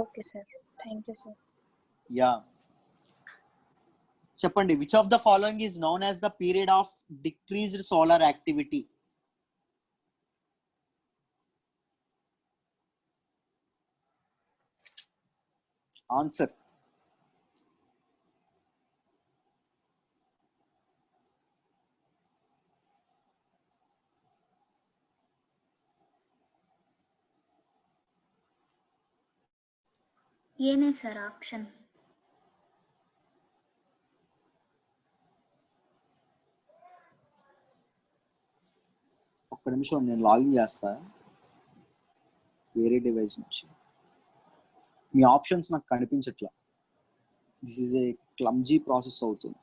Okay sir, thank you sir. Yeah, చెప్పండి. Which of the following is known as the period of decreased solar activity? Answer. ఏనే సార్ ఆప్షన్? ఒక్క నిమిషం, నేను లాగిన్ చేస్తా వేరే డివైస్ నుంచి. మీ ఆప్షన్స్ నాకు కనిపించట్లా. This is a clumsy process అవుతుంది.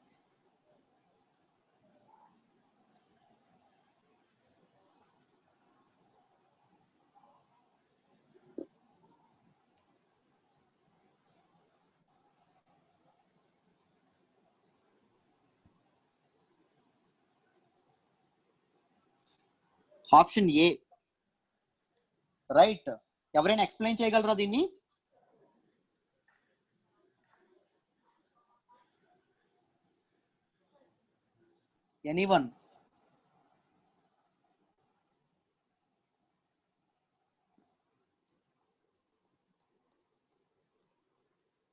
Option A right. ఎవరైనా ఎక్స్ప్లెయిన్ చేయగలరా దీన్ని? Anyone?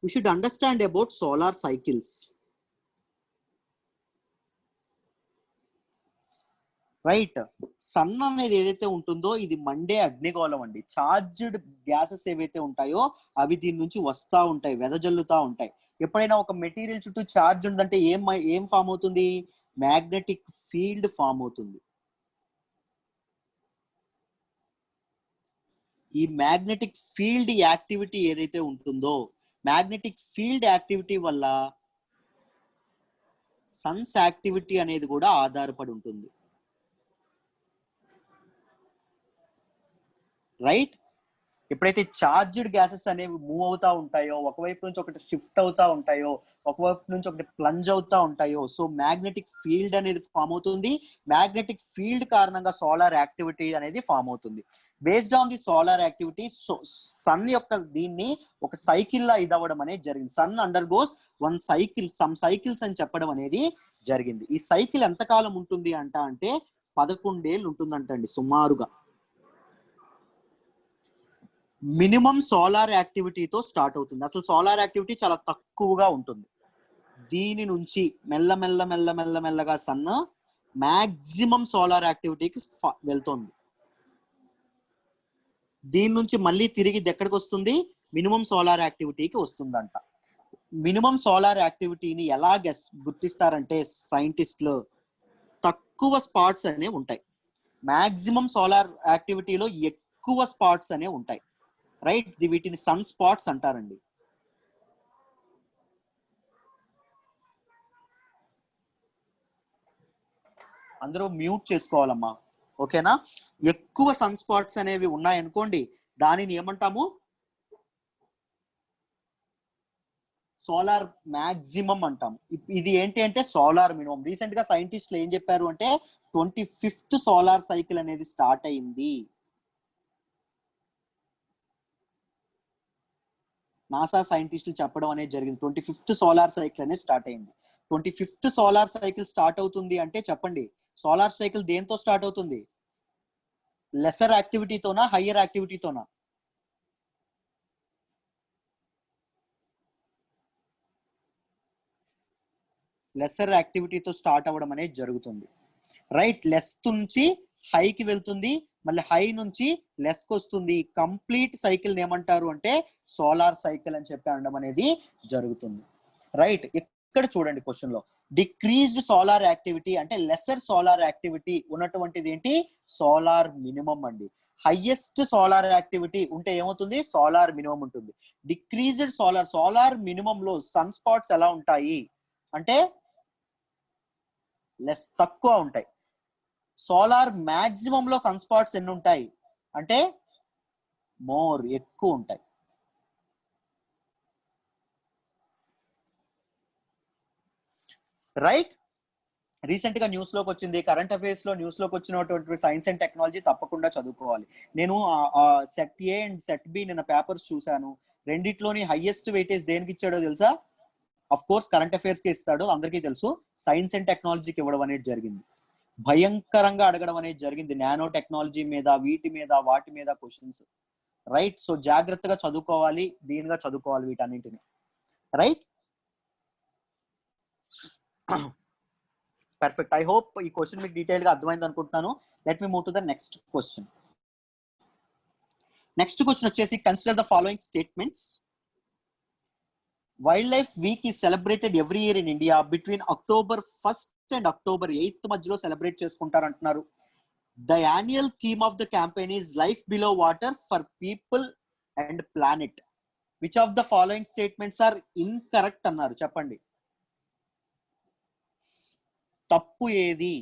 We should understand about solar cycles. Right. Sun అనేది ఏదైతే ఉంటుందో ఇది మండే అగ్నిగోళం అండి. చార్జ్డ్ గ్యాసెస్ ఏవైతే ఉంటాయో అవి దీని నుంచి వస్తా ఉంటాయి, వెదజల్లుతా ఉంటాయి. ఎప్పుడైనా ఒక మెటీరియల్ చుట్టూ చార్జ్ ఉందంటే ఏం ఫామ్ అవుతుంది? మ్యాగ్నెటిక్ ఫీల్డ్ ఫామ్ అవుతుంది. ఈ మ్యాగ్నెటిక్ ఫీల్డ్ యాక్టివిటీ ఏదైతే ఉంటుందో, మ్యాగ్నెటిక్ ఫీల్డ్ యాక్టివిటీ వల్ల సన్స్ యాక్టివిటీ అనేది కూడా ఆధారపడి ఉంటుంది. రైట్. ఎప్పుడైతే చార్జ్డ్ గ్యాసెస్ అనేవి మూవ్ అవుతా ఉంటాయో, ఒకవైపు నుంచి ఒకటి షిఫ్ట్ అవుతా ఉంటాయో, ఒకవైపు నుంచి ఒకటి ప్లంజ్ అవుతా ఉంటాయో, సో మ్యాగ్నెటిక్ ఫీల్డ్ అనేది ఫామ్ అవుతుంది. మ్యాగ్నెటిక్ ఫీల్డ్ కారణంగా సోలార్ యాక్టివిటీ అనేది ఫామ్ అవుతుంది. Based on the solar activity sun యొక్క దీన్ని ఒక సైకిల్ లా ఇదవ్వడం అనేది జరిగింది. Sun undergoes one cycle, some cycles అని చెప్పడం అనేది జరిగింది. ఈ సైకిల్ ఎంతకాలం ఉంటుంది అంటే 11 ఏళ్ళు ఉంటుందంటండి సుమారుగా. మినిమం సోలార్ యాక్టివిటీతో స్టార్ట్ అవుతుంది. అసలు సోలార్ యాక్టివిటీ చాలా తక్కువగా ఉంటుంది. దీని నుంచి మెల్లగా సన్ మాక్సిమం సోలార్ యాక్టివిటీకి వెళ్తుంది. దీని నుంచి మళ్ళీ తిరిగి ఎక్కడికి వస్తుంది? మినిమం సోలార్ యాక్టివిటీకి వస్తుందంట. మినిమం సోలార్ యాక్టివిటీని ఎలా గుర్తిస్తారంటే సైంటిస్టులు తక్కువ స్పాట్స్ అనేవి ఉంటాయి. మాక్సిమం సోలార్ యాక్టివిటీలో ఎక్కువ స్పాట్స్ అనేవి ఉంటాయి. రైట్. వీటిని సన్ స్పాట్స్ అంటారండి. అందరూ మ్యూట్ చేసుకోవాలమ్మా, ఓకేనా? ఎక్కువ సన్ స్పాట్స్ అనేవి ఉన్నాయనుకోండి, దానిని ఏమంటాము? సోలార్ మాక్సిమం అంటాము. ఇది ఏంటి అంటే సోలార్ మినిమం. రీసెంట్ గా సైంటిస్టులు ఏం చెప్పారు అంటే 25th సోలార్ సైకిల్ అనేది స్టార్ట్ అయింది. నాసా సైంటిస్టులు చెప్పడం అనేది జరిగింది. 25th సోలార్ సైకిల్ అనేది స్టార్ట్ అయింది. 25th సోలార్ సైకిల్ స్టార్ట్ అవుతుంది అంటే చెప్పండి, సోలార్ సైకిల్ దేంతో స్టార్ట్ అవుతుంది? లెసర్ యాక్టివిటీతోనా, హయ్యర్ యాక్టివిటీతోనా? లెసర్ యాక్టివిటీతో స్టార్ట్ అవ్వడం అనేది జరుగుతుంది. రైట్. లెస్ నుంచి హైకి వెళ్తుంది, మళ్ళీ హై నుంచి లెస్ కి వస్తుంది. కంప్లీట్ సైకిల్ ఏమంటారు అంటే సోలార్ సైకిల్ అని చెప్పి అనడం అనేది జరుగుతుంది. రైట్. ఇక్కడ చూడండి క్వశ్చన్ లో డిక్రీజ్డ్ సోలార్ యాక్టివిటీ అంటే లెసర్ సోలార్ యాక్టివిటీ ఉన్నటువంటిది ఏంటి? సోలార్ మినిమం అండి. హైయెస్ట్ సోలార్ యాక్టివిటీ ఉంటే ఏమవుతుంది? సోలార్ మినిమం ఉంటుంది. డిక్రీజ్డ్ సోలార్ మినిమం లో సన్ స్పాట్స్ ఎలా ఉంటాయి అంటే తక్కువ ఉంటాయి. సోలార్ మాక్సిమం లో సన్ స్పాట్స్ ఎన్ని ఉంటాయి అంటే మోర్ ఎక్కువ ఉంటాయి. రైట్. రీసెంట్ గా న్యూస్ లోకి వచ్చింది, కరెంట్ అఫైర్స్ లో న్యూస్ లోకి వచ్చినటువంటి సైన్స్ అండ్ టెక్నాలజీ తప్పకుండా చదువుకోవాలి. నేను set A and set B నిన్న పేపర్స్ చూశాను. రెండిట్లోని హైయెస్ట్ వెయిటేజ్ దేనికి ఇచ్చాడో తెలుసా? అఫ్ కోర్స్ కరెంట్ అఫైర్స్ కి ఇస్తాడు, అందరికీ తెలుసు. సైన్స్ అండ్ టెక్నాలజీకి ఇవ్వడం అనేది జరిగింది. భయంకరంగా అడగడం అనేది జరిగింది, నానో టెక్నాలజీ మీద, వీటి మీద, వాటి మీద క్వశ్చన్స్. రైట్. సో జాగ్రత్తగా చదువుకోవాలి, దీనిగా చదువుకోవాలి వీటన్నింటిని. రైట్. పర్ఫెక్ట్. ఐ హోప్ ఈ క్వశ్చన్ మీకు డీటెయిల్ గా అర్థమైంది అనుకుంటున్నాను. Let me move to the next question. Next question వచ్చేసి, consider the following statements. Wild life week is celebrated every year in India between October 1st and October 8th మధ్యలో celebrate చేసుకుంటారు అంటున్నారు. The annual theme of the campaign is life below water for people and planet. Which of the following statements are incorrect అన్నారు, చెప్పండి. తప్పు ఏది?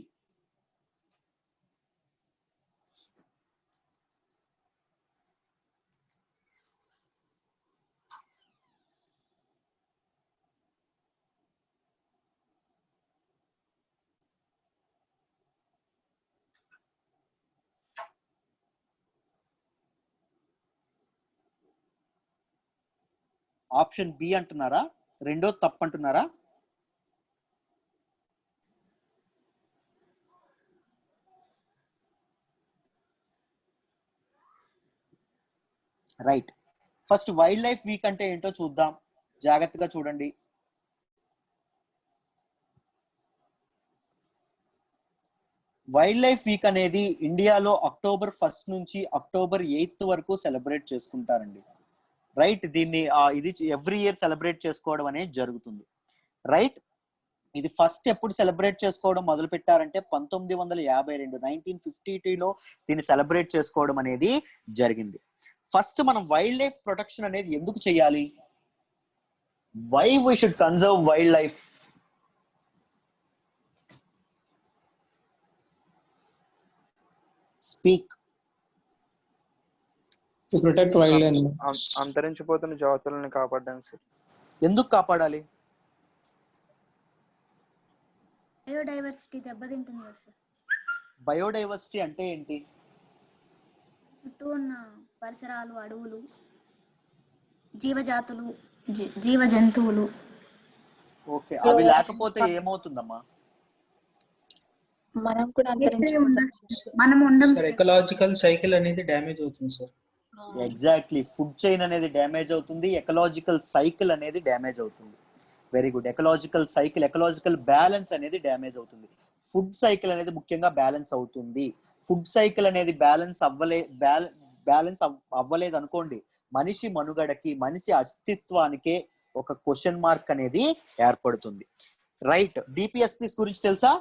Option B అంటున్నారా? రెండో తప్పు అంటున్నారా? Right. First wild life week అంటే ఏంటో చూద్దాం, జాగ్రత్తగా చూడండి. వైల్డ్ లైఫ్ వీక్ అనేది ఇండియాలో October 1st నుంచి October 8th వరకు సెలబ్రేట్ చేసుకుంటారండి. రైట్. దీన్ని ఇది ఎవ్రీ ఇయర్ సెలబ్రేట్ చేసుకోవడం అనేది జరుగుతుంది. రైట్. ఇది ఫస్ట్ ఎప్పుడు సెలబ్రేట్ చేసుకోవడం మొదలు పెట్టారంటే 1952, 1952లో దీన్ని సెలబ్రేట్ చేసుకోవడం అనేది జరిగింది. ఫస్ట్ మనం వైల్డ్ లైఫ్ ప్రొటెక్షన్ అనేది ఎందుకు చేయాలి? Why we should conserve wild life? Speak. To protect wild animals. అంతరించిపోతున్న జాతులను కాపాడడానికి సార్. ఎందుకు కాపాడాలి? బయోడైవర్సిటీ దెబ్బతింటుంది కదా సార్. బయోడైవర్సిటీ అంటే ఏంటి? చుట్టూ ఉన్న పరిసరాలు, అడవులు, జీవజాతులు, జీవ జంతువులు. ఓకే. అవి లేకపోతే ఏమవుతుందమ్మా? మనం కూడా అంతరించిపోతాం. మనం ఉండం సార్ ఎకలాజికల్ సైకిల్ అనేది డ్యామేజ్ అవుతుంది సార్. ఎగ్జాక్ట్లీ. ఫుడ్ చైన్ అనేది డ్యామేజ్ అవుతుంది, ఎకలాజికల్ సైకిల్ అనేది డ్యామేజ్ అవుతుంది. Very good. Ecological cycle, ecological balance అనేది డ్యామేజ్ అవుతుంది. ఫుడ్ సైకిల్ అనేది ముఖ్యంగా బ్యాలెన్స్ అవుతుంది. ఫుడ్ సైకిల్ అనేది బ్యాలెన్స్ అవ్వలేదు అనుకోండి, మనిషి మనుగడకి, మనిషి అస్తిత్వానికే ఒక క్వశ్చన్ మార్క్ అనేది ఏర్పడుతుంది. రైట్. డిపిఎస్పిస్ గురించి తెలుసా?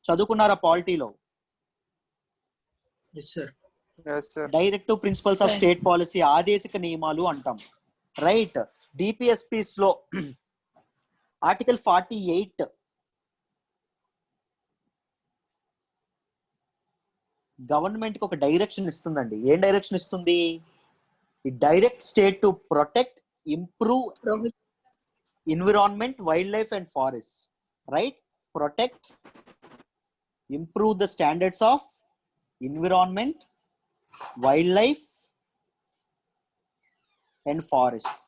చదువుకున్నారా పాలిటీలో? Directive principles of state policy, ఆదేశిక నియమాలు అంటాం. రైట్. డిపిఎస్పిస్ లో ఆర్టికల్ 48 గవర్నమెంట్ కి ఒక డైరెక్షన్ ఇస్తుందండి. ఏం డైరెక్షన్ ఇస్తుంది? ఈ direct state to protect, improve environment, wildlife and forests. Right. Protect, improve the standards of environment, wildlife and forests.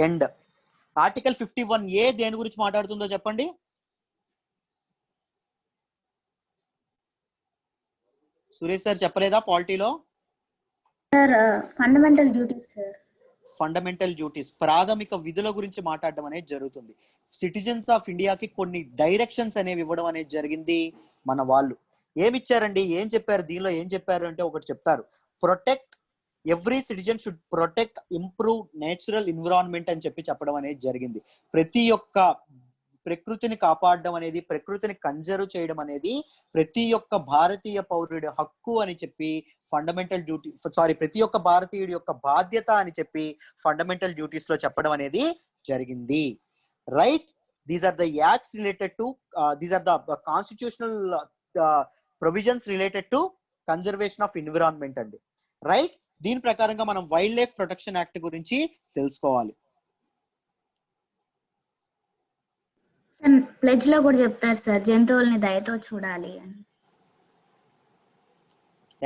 And article 51A దేని గురించి మాట్లాడుతుందో చెప్పండి. సురేష్ సార్ చెప్పలేదా పాలిటీలో? Sir fundamental duties sir. Fundamental duties, ప్రాథమిక విధుల గురించి మాట్లాడడం అనేది జరుగుతుంది. సిటిజన్స్ ఆఫ్ ఇండియాకి కొన్ని డైరెక్షన్స్ అనేవి ఇవ్వడం అనేది జరిగింది. మన వాళ్ళు ఏమిచ్చారండి, ఏం చెప్పారు దీనిలో? ఏం చెప్పారు అంటే ఒకటి చెప్తారు, protect, every citizen should protect, improve natural environment అని చెప్పడం అనేది జరిగింది. ప్రతి ఒక్క ప్రకృతిని కాపాడడం అనేది, ప్రకృతిని కన్జర్వ్ చేయడం అనేది ప్రతి ఒక్క భారతీయ పౌరుడి హక్కు అని చెప్పి ఫండమెంటల్ డ్యూటీ, ప్రతి ఒక్క భారతీయుడి యొక్క బాధ్యత అని చెప్పి ఫండమెంటల్ డ్యూటీస్ లో చెప్పడం అనేది జరిగింది. Right. These are the acts related to, these are the constitutional provisions related to conservation of environment అండి. రైట్, దీని ప్రకారంగా మనం వైల్డ్ లైఫ్ ప్రొటెక్షన్ యాక్ట్ గురించి తెలుసుకోవాలి. ప్లెడ్జ్ లో కూడా చెప్తారు సార్, జంతువుల్ని దయతో చూడాలి అని.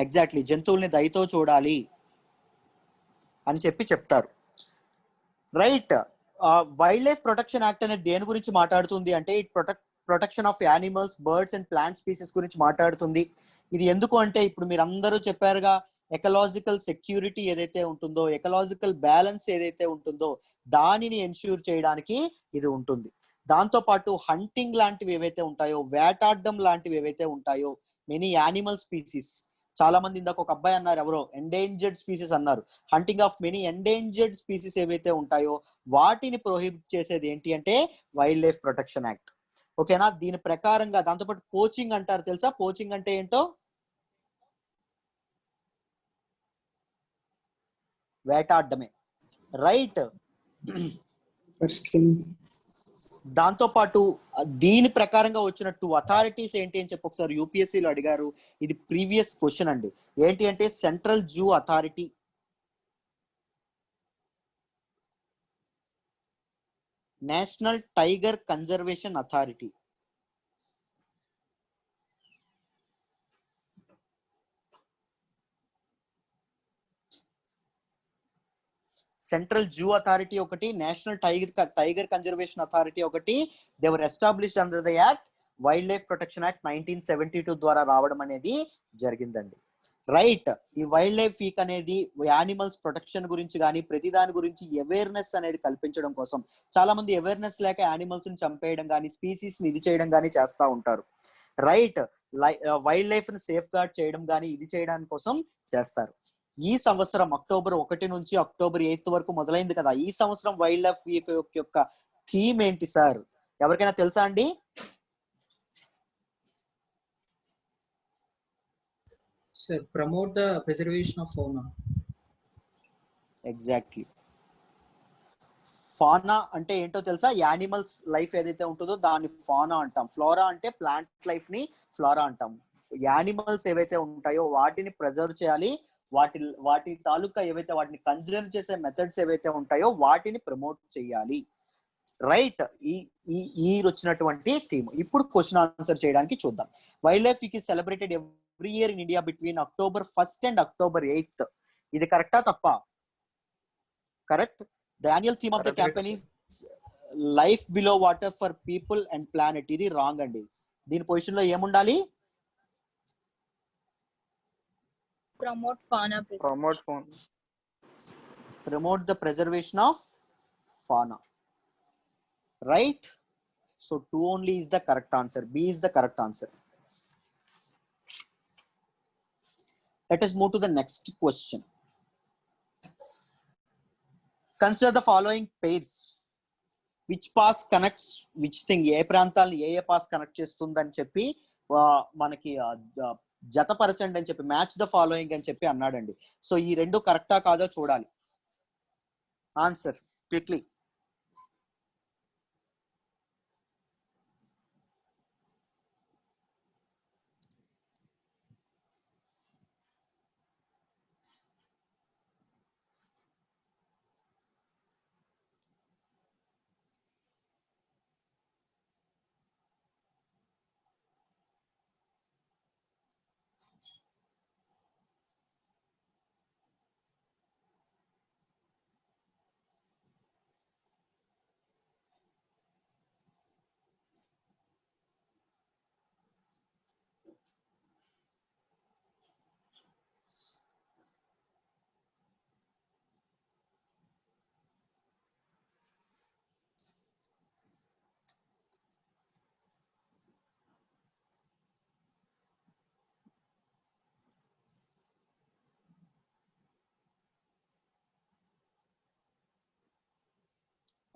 ఎగ్జాక్ట్లీ, జంతువుల్ని దయతో చూడాలి అని చెప్పి చెప్తారు. Right, wild life protection act అనేది దేని గురించి మాట్లాడుతుంది అంటే it protection of animals, birds and plant species గురించి మాట్లాడుతుంది. ఇది ఎందుకు అంటే ఇప్పుడు మీరు అందరూ చెప్పారుగా, ఎకలాజికల్ సెక్యూరిటీ ఏదైతే ఉంటుందో, ఎకలాజికల్ బ్యాలెన్స్ ఏదైతే ఉంటుందో దానిని ఎన్ష్యూర్ చేయడానికి ఇది ఉంటుంది. దాంతో పాటు హంటింగ్ లాంటివి ఏవైతే ఉంటాయో, వేటాడడం లాంటివి ఏవైతే ఉంటాయో, మెనీ యానిమల్ స్పీసీస్, చాలా మంది ఇందాక ఒక అబ్బాయి అన్నారు, ఎవరో ఎండేంజర్డ్ స్పీసీస్ అన్నారు. Hunting of many endangered species ఏవైతే ఉంటాయో వాటిని ప్రొహిబిట్ చేసేది ఏంటి అంటే వైల్డ్ లైఫ్ ప్రొటెక్షన్ యాక్ట్. ఓకేనా, దీని ప్రకారంగా దాంతోపాటు పోచింగ్ అంటారు, తెలుసా పోచింగ్ అంటే ఏంటో? వేటాడమే. రైట్, దాంతో పాటు దీని ప్రకారంగా వచ్చిన 2 అథారిటీస్ ఏంటి అని చెప్పి ఒకసారి యూపీఎస్సీలో అడిగారు. ఇది ప్రీవియస్ క్వశ్చన్ అండి. ఏంటి అంటే central zoo authority, national tiger conservation authority. Central zoo authority ఒకటి, నేషనల్ టైగర్ కన్జర్వేషన్ అథారిటీ ఒకటి. They were established under the act wild life protection act 1972 ద్వారా రావడం అనేది జరిగిందండి. రైట్, ఈ వైల్డ్ లైఫ్ వీక్ అనేది యానిమల్స్ ప్రొటెక్షన్ గురించి కానీ ప్రతి దాని గురించి అవేర్నెస్ అనేది కల్పించడం కోసం, చాలా మంది అవేర్నెస్ లేక యానిమల్స్ ని చంపేయడం కానీ స్పీసీస్ ని ఇది చేయడం కానీ చేస్తూ ఉంటారు. రైట్, వైల్డ్ లైఫ్ ని సేఫ్ గార్డ్ చేయడం కానీ ఇది చేయడానికి కోసం చేస్తారు. ఈ సంవత్సరం అక్టోబర్ 1 నుంచి అక్టోబర్ 8 వరకు మొదలైంది కదా. ఈ సంవత్సరం వైల్డ్ లైఫ్ వీక్ యొక్క థీమ్ ఏంటి సార్? ఎవరికైనా తెలుసా అండి? Sir, promote the preservation of fauna. Exactly. Fauna అంటే ఏంటో తెలుసా? యానిమల్స్ లైఫ్ ఏదైతే ఉంటుందో దాన్ని ఫానా అంటాం. ఫ్లోరా అంటే ప్లాంట్ లైఫ్ ని ఫ్లోరా అంటాం. యానిమల్స్ ఏవైతే ఉంటాయో వాటిని ప్రిజర్వ్ చేయాలి, వాటి తాలూకా ఏవైతే వాటిని కన్జర్వ్ చేసే మెథడ్స్ ఏవైతే ఉంటాయో వాటిని ప్రమోట్ చేయాలి. రైట్, ఈ వచ్చినటువంటి థీమ్. ఇప్పుడు క్వశ్చన్ ఆన్సర్ చేయడానికి చూద్దాం. Wild life week is celebrated every year in India between October 1st and October 8th. ఇది కరెక్టా తప్పా? Correct. The annual theme of the campaign is life below water for people and planet. ఇది wrong అండి. దీని position లో ఏముండాలి? Promote fauna preservation. Promote the preservation of fauna. Right? So 2 only is the correct answer. B is the correct answer. Let us move to the next question. Consider the following pairs. Which pass connects which thing? ఏ ప్రాంతాలను ఏ pass connect చేస్తుందని చెప్పి మనకి జతపరచండి అని చెప్పి, match the following అని చెప్పి అన్నాడండి. So ఈ రెండు కరెక్టా కాదో చూడాలి. Answer quickly.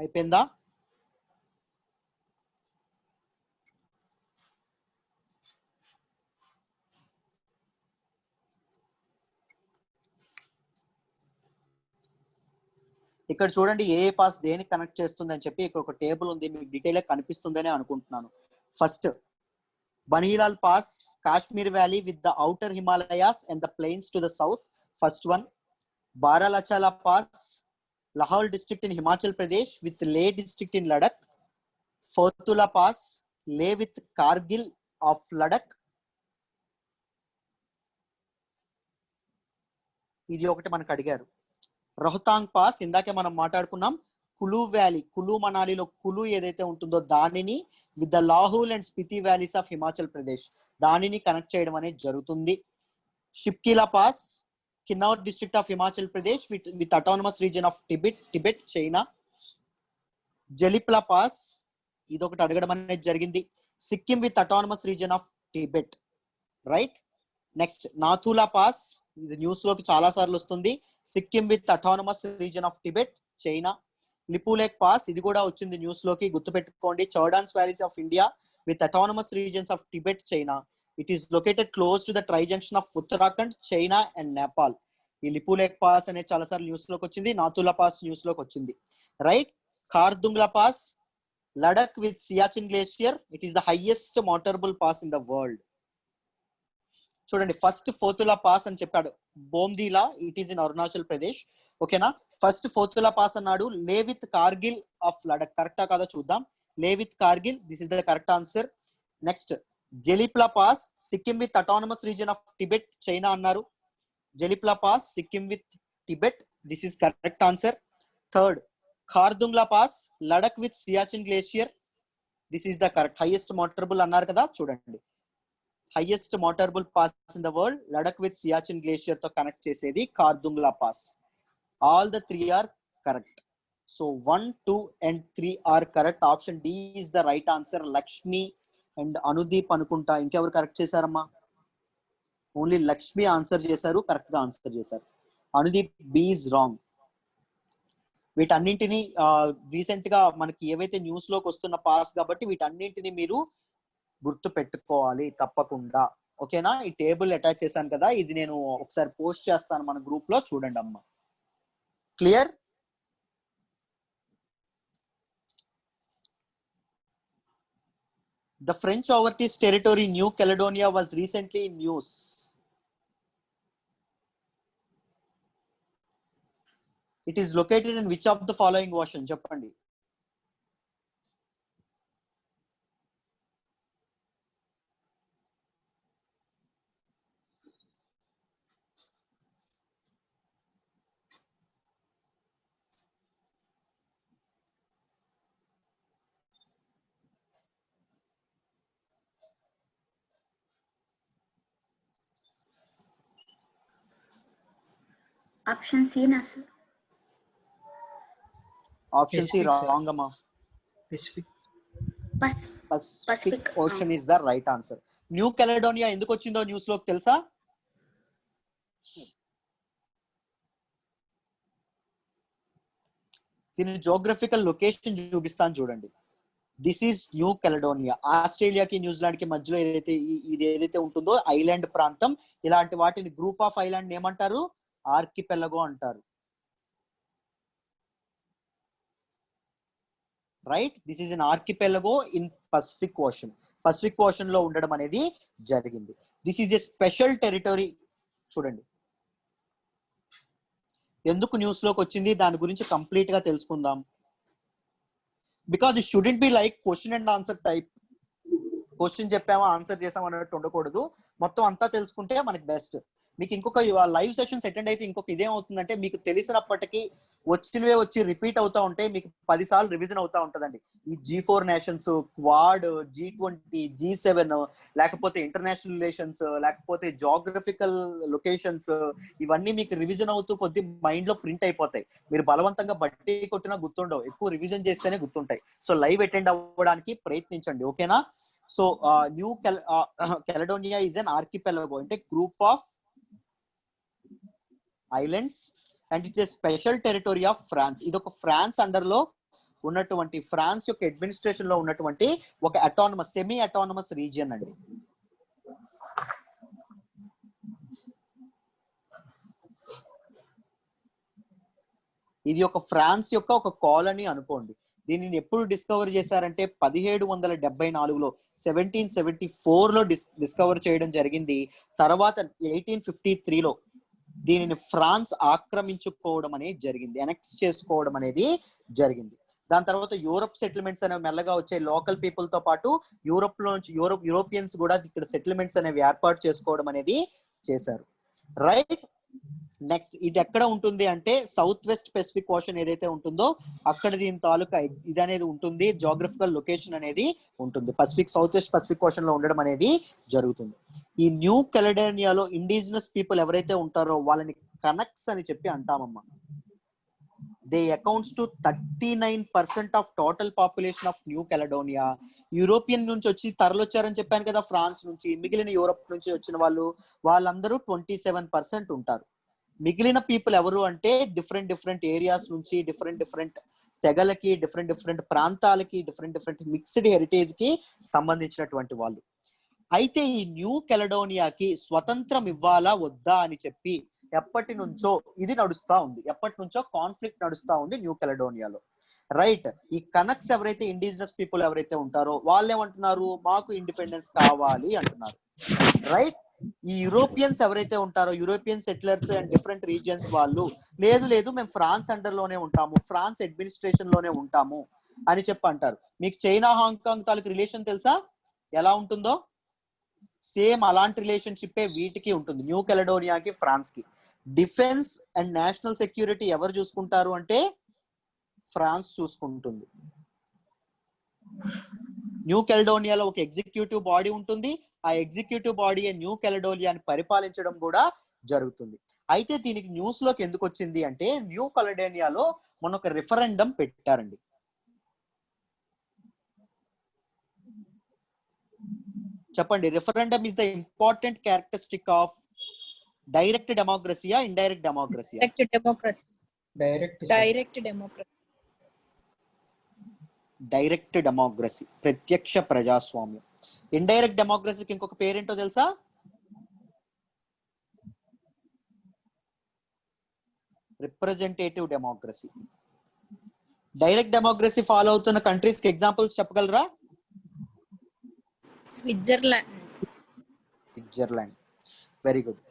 అయిపోయిందా? ఇక్కడ చూడండి ఏ పాస్ దేనికి కనెక్ట్ చేస్తుంది అని చెప్పి ఇక్కడ ఒక టేబుల్ ఉంది, మీకు డీటెయిల్ గా కనిపిస్తుందని అనుకుంటున్నాను. First Banilal Pass, Kashmir Valley with the outer Himalayas and the plains to the south. First one. Baralachala Pass, Lahaul district in Himachal Pradesh with Leh district in Ladakh. Fotula Pass, Leh with Kargil of Ladakh. ఇది ఒకటి మనకు అడిగారు. Rohtang pass ఇందాకే మనం మాట్లాడుకున్నాం. కులు valley, కులు మనాలిలో కులు ఏదైతే ఉంటుందో దానిని with the Lahaul and Spiti valleys of Himachal Pradesh దానిని కనెక్ట్ చేయడం అనేది జరుగుతుంది. Shipki La pass, Kinnaur district of Himachal Pradesh with autonomous region of Tibet China. జలిప్లా pass ఇదొకటి అడగడం అనేది జరిగింది. Sikkim with autonomous region of Tibet, right. Next నాథులా pass, ఇది న్యూస్ లోకి చాలా సార్లు వస్తుంది. Sikkim with autonomous region of Tibet China. Lipulekh pass ఇది కూడా వచ్చింది న్యూస్ లోకి, గుర్తుపెట్టుకోండి. చౌడాన్స్ valleys of India with autonomous regions of Tibet China. It is located close to the tri junction of Uttarakhand, China and Nepal. ఈ లిపులేక్ పాస్ అనేది చాలా సార్లు న్యూస్ లోకి వచ్చింది. నాథులా పాస్ న్యూస్ లోకి వచ్చింది, right. Khardungla pass, Ladakh with Siachen glacier. It is the highest motorable pass in the world. చూడండి, first Fotula pass అని చెప్పాడు, Bomdila, it is in Arunachal Pradesh. ఓకేనా, ఫస్ట్ ఫోతులా పాస్ అన్నాడు. లే విత్ కార్గిల్ ఆఫ్ లడక్, కరెక్టా కాదా చూద్దాం. Leh with Kargil, this is the correct answer. Next Jelepla pass, Sikkim with autonomous region of Tibet China అన్నారు. Jelepla pass, Sikkim with Tibet, this is correct answer. Third Khardungla pass, Ladakh with Siachen glacier, this is the correct. Highest motorable అన్నారు కదా, చూడండి. Highest motorable pass in the world, Ladakh with Siachen glacier తో connect చేసేది Khardungla pass. All the 3 are correct. So 1, 2 and 3 are correct. Option D is the right answer. Lakshmi and Anudeep అనుకుంటా, ఇంకెవరు correct చేశారమ్మా? Only Lakshmi answer చేశారు, correct గా ఆన్సర్ చేశారు. Anudeep B is wrong. వీటన్నింటినీ recent గా మనకి ఏవైతే న్యూస్ లోకి వస్తున్న పాస్ కాబట్టి వీటన్నింటినీ మీరు గుర్తు పెట్టుకోవాలి తప్పకుండా. ఓకేనా, ఈ టేబుల్ అటాచ్ చేశాను కదా, ఇది నేను ఒకసారి పోస్ట్ చేస్తాను మన గ్రూప్ లో, చూడండి అమ్మా. Clear? The French overseas territory New Caledonia was recently in news. It is located in which of the following ocean? Japandi. Option C నా sir. Option C wrong amma. Pacific Ocean is the right answer. New Caledonia ఎందుకు వచ్చిందో news లోకి తెలుసా? దీని geographical location చూపిస్తాను చూడండి. This is New Caledonia. ఆస్ట్రేలియాకి New Zealand కి మధ్యలో ఇది ఏదైతే ఉంటుందో ఐలాండ్ ప్రాంతం, ఇలాంటి వాటిని గ్రూప్ ఆఫ్ ఐలాండ్ ఏమంటారు? ఆర్కిపెలగో అంటారు, right. This is an archipelago in Pacific Ocean. Pacific Ocean లో ఉండడం అనేది జరిగింది. This is a special territory. చూడండి ఎందుకు న్యూస్ లోకి వచ్చింది, దాని గురించి కంప్లీట్ గా తెలుసుకుందాం. Because it shouldn't be like question and answer type. Question చెప్పామా ఆన్సర్ చేసామా అన్నట్టు ఉండకూడదు. మొత్తం అంతా తెలుసుకుంటే మనకి బెస్ట్. మీకు ఇంకొక లైవ్ సెషన్స్ అటెండ్ అయితే ఇంకొక ఇదేమవుతుందంటే, మీకు తెలిసినప్పటికీ వచ్చినవే వచ్చి రిపీట్ అవుతా ఉంటే మీకు 10 సార్లు రివిజన్ అవుతా ఉంటదండి. ఈ G4 nations, quad, G20, G7, లేకపోతే ఇంటర్నేషనల్ రిలేషన్స్, లేకపోతే జాగ్రఫికల్ లొకేషన్స్, ఇవన్నీ మీకు రివిజన్ అవుతూ కొద్ది మైండ్ లో ప్రింట్ అయిపోతాయి. మీరు బలవంతంగా బట్టి కొట్టినా గుర్తుండవు, ఎక్కువ రివిజన్ చేస్తేనే గుర్తుంటాయి. సో లైవ్ అటెండ్ అవ్వడానికి ప్రయత్నించండి, ఓకేనా. So New Caledonia is an archipelago, అంటే group of islands, and it's a special territory of France. ఇది ఒక ఫ్రాన్స్ అండర్ లో ఉన్నటువంటి, ఫ్రాన్స్ యొక్క అడ్మినిస్ట్రేషన్ లో ఉన్నటువంటి ఒక అటానమస్, సెమీ అటానమస్ రీజియన్ అండి. ఇది ఒక ఫ్రాన్స్ యొక్క ఒక కాలనీ అనుకోండి. దీనిని ఎప్పుడు డిస్కవర్ చేశారంటే 1774లో 1774లో డిస్కవర్ చేయడం జరిగింది. తర్వాత 1853లో దీనిని ఫ్రాన్స్ ఆక్రమించుకోవడం అనేది జరిగింది, ఎనెక్స్ చేసుకోవడం అనేది జరిగింది. దాని తర్వాత యూరోప్ సెటిల్మెంట్స్ అనేవి మెల్లగా వచ్చాయి. లోకల్ పీపుల్ తో పాటు యూరోప్ లో నుంచి యూరోపియన్స్ కూడా ఇక్కడ సెటిల్మెంట్స్ అనేవి ఏర్పాటు చేసుకోవడం అనేది చేశారు. రైట్. నెక్స్ట్ ఇది ఎక్కడ ఉంటుంది అంటే సౌత్ వెస్ట్ పెసిఫిక్ ఓషన్ ఏదైతే ఉంటుందో అక్కడ దీని తాలూకా ఇది అనేది ఉంటుంది, జోగ్రఫికల్ లొకేషన్ అనేది ఉంటుంది. సౌత్ వెస్ట్ పసిఫిక్ ఓషన్ లో ఉండడం అనేది జరుగుతుంది. ఈ న్యూ కెలడోనియాలో ఇండిజినస్ పీపుల్ ఎవరైతే ఉంటారో వాళ్ళని కనక్స్ అని చెప్పి అంటామమ్మా. They accounts to 39% of total population of New Caledonia. European నుంచి వచ్చి తరలొచ్చారని చెప్పాను కదా, ఫ్రాన్స్ నుంచి, మిగిలిన యూరోప్ నుంచి వచ్చిన వాళ్ళందరూ 27% ఉంటారు. మిగిలిన పీపుల్ ఎవరు అంటే డిఫరెంట్ ఏరియాస్ నుంచి, డిఫరెంట్ తెగలకి, డిఫరెంట్ ప్రాంతాలకి, డిఫరెంట్ మిక్స్డ్ హెరిటేజ్ కి సంబంధించినటువంటి వాళ్ళు. అయితే ఈ న్యూ కెలడోనియాకి స్వతంత్రం ఇవ్వాలా వద్దా అని చెప్పి ఎప్పటి నుంచో ఇది నడుస్తా ఉంది, ఎప్పటి నుంచో కాన్ఫ్లిక్ట్ నడుస్తా ఉంది న్యూ కెలడోనియాలో. రైట్. ఈ కనక్స్ ఎవరైతే ఇండిజినస్ పీపుల్ ఎవరైతే ఉంటారో వాళ్ళు ఏమంటున్నారు, మాకు ఇండిపెండెన్స్ కావాలి అంటున్నారు. రైట్. ఈ యూరోపియన్స్ ఎవరైతే ఉంటారో, European settlers and different regions వాళ్ళు లేదు మేము ఫ్రాన్స్ అండర్ లోనే ఉంటాము, ఫ్రాన్స్ అడ్మినిస్ట్రేషన్ లోనే ఉంటాము అని చెప్పి అంటారు. మీకు చైనా హాంకాంగ్ తాలూకు రిలేషన్ తెలుసా ఎలా ఉంటుందో? సేమ్ అలాంటి రిలేషన్షిప్ వీటికి ఉంటుంది, న్యూ కెలడోనియాకి ఫ్రాన్స్ కి. డిఫెన్స్ అండ్ నేషనల్ సెక్యూరిటీ ఎవరు చూసుకుంటారు అంటే ఫ్రాన్స్ చూసుకుంటుంది. న్యూ కెలడోనియాలో ఒక ఎగ్జిక్యూటివ్ బాడీ ఉంటుంది, ఆ ఎగ్జిక్యూటివ్ బాడీ న్యూ కెలడోనియాని పరిపాలించడం కూడా జరుగుతుంది. అయితే దీనికి న్యూస్ లోకి ఎందుకు వచ్చింది అంటే న్యూ కెలడోనియాలో మొన్న ఒక రిఫరెండం పెట్టారండి. చెప్పండి, referendum is the important characteristic of direct డెమోక్రసీయా, ఇండైరెక్ట్ డెమోక్రసీయా? డైరెక్ట్ డెమోక్రసీ, ప్రత్యక్ష ప్రజాస్వామ్యం. ఇండైరెక్ట్ డెమోక్రసీకి ఇంకొక పేరేంటో తెలుసా? Representative democracy. Direct democracy follow అవుతున్న కంట్రీస్ కి ఎగ్జాంపుల్స్ చెప్పగలరా? స్విట్జర్లాండ్. Very good.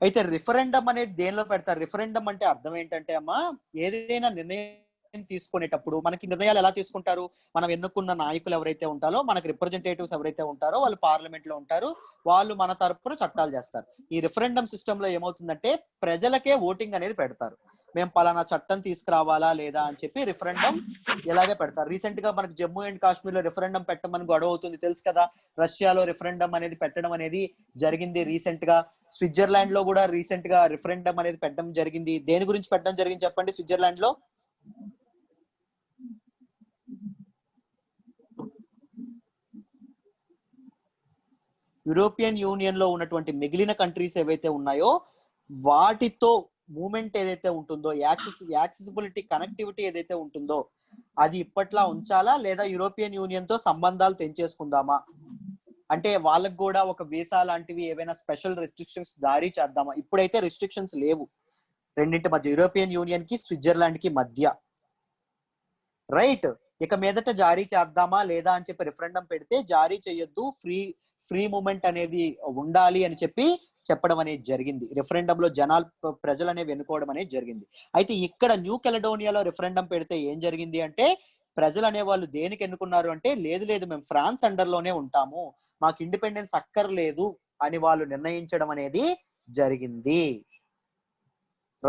అయితే రిఫరెండం అనేది దేనిలో పెడతారు? రిఫరెండం అంటే అర్థం ఏంటంటే అమ్మా, ఏదైనా నిర్ణయం తీసుకునేటప్పుడు మనకి నిర్ణయాలు ఎలా తీసుకుంటారు, మనం ఎన్నుకున్న నాయకులు ఎవరైతే ఉంటారో, మనకి రిప్రజెంటేటివ్స్ ఎవరైతే ఉంటారో వాళ్ళు పార్లమెంట్ లో ఉంటారు, వాళ్ళు మన తరపున చట్టాలు చేస్తారు. ఈ రిఫరెండం సిస్టమ్ లో ఏమవుతుందంటే ప్రజలకే ఓటింగ్ అనేది పెడతారు, మేము పలానా చట్టం తీసుకురావాలా లేదా అని చెప్పి రిఫరెండం ఇలాగే పెడతారు. రీసెంట్ గా మనకి జమ్మూ అండ్ కాశ్మీర్ లో రిఫరెండం పెట్టమని గొడవ అవుతుంది తెలుసు కదా. రష్యాలో రిఫరెండం అనేది పెట్టడం అనేది జరిగింది రీసెంట్ గా. స్విట్జర్లాండ్ లో కూడా రీసెంట్ గా రిఫరెండం అనేది పెట్టడం జరిగింది. దేని గురించి పెట్టడం జరిగింది చెప్పండి స్విట్జర్లాండ్ లో? యూరోపియన్ యూనియన్ లో ఉన్నటువంటి మిగిలిన కంట్రీస్ ఏవైతే ఉన్నాయో వాటితో మూమెంట్ ఏదైతే ఉంటుందో, యాక్సెసిబిలిటీ, కనెక్టివిటీ ఏదైతే ఉంటుందో అది ఇప్పట్లా ఉంచాలా లేదా యూరోపియన్ యూనియన్ తో సంబంధాలు తెంచేసుకుందామా, అంటే వాళ్ళకు కూడా ఒక వీసా లాంటివి ఏవైనా స్పెషల్ రెస్ట్రిక్షన్స్ జారీ చేద్దామా? ఇప్పుడైతే రెస్ట్రిక్షన్స్ లేవు రెండింటి మధ్య, యూరోపియన్ యూనియన్ కి స్విట్జర్లాండ్ కి మధ్య. రైట్. ఇక మీదట జారీ చేద్దామా లేదా అని చెప్పి రిఫరెండం పెడితే జారీ చేయొద్దు, ఫ్రీ మూమెంట్ అనేది ఉండాలి అని చెప్పి చెప్పడం అనేది జరిగింది. రిఫరెండంలో ప్రజలు అనేవి ఎన్నుకోవడం అనేది జరిగింది. అయితే ఇక్కడ న్యూ కెలడోనియాలో రిఫరెండం పెడితే ఏం జరిగింది అంటే ప్రజలు అనే వాళ్ళు దేనికి ఎన్నుకున్నారు అంటే లేదు మేము ఫ్రాన్స్ అండర్ లోనే ఉంటాము, మాకు ఇండిపెండెన్స్ అక్కర్లేదు అని వాళ్ళు నిర్ణయించడం అనేది జరిగింది.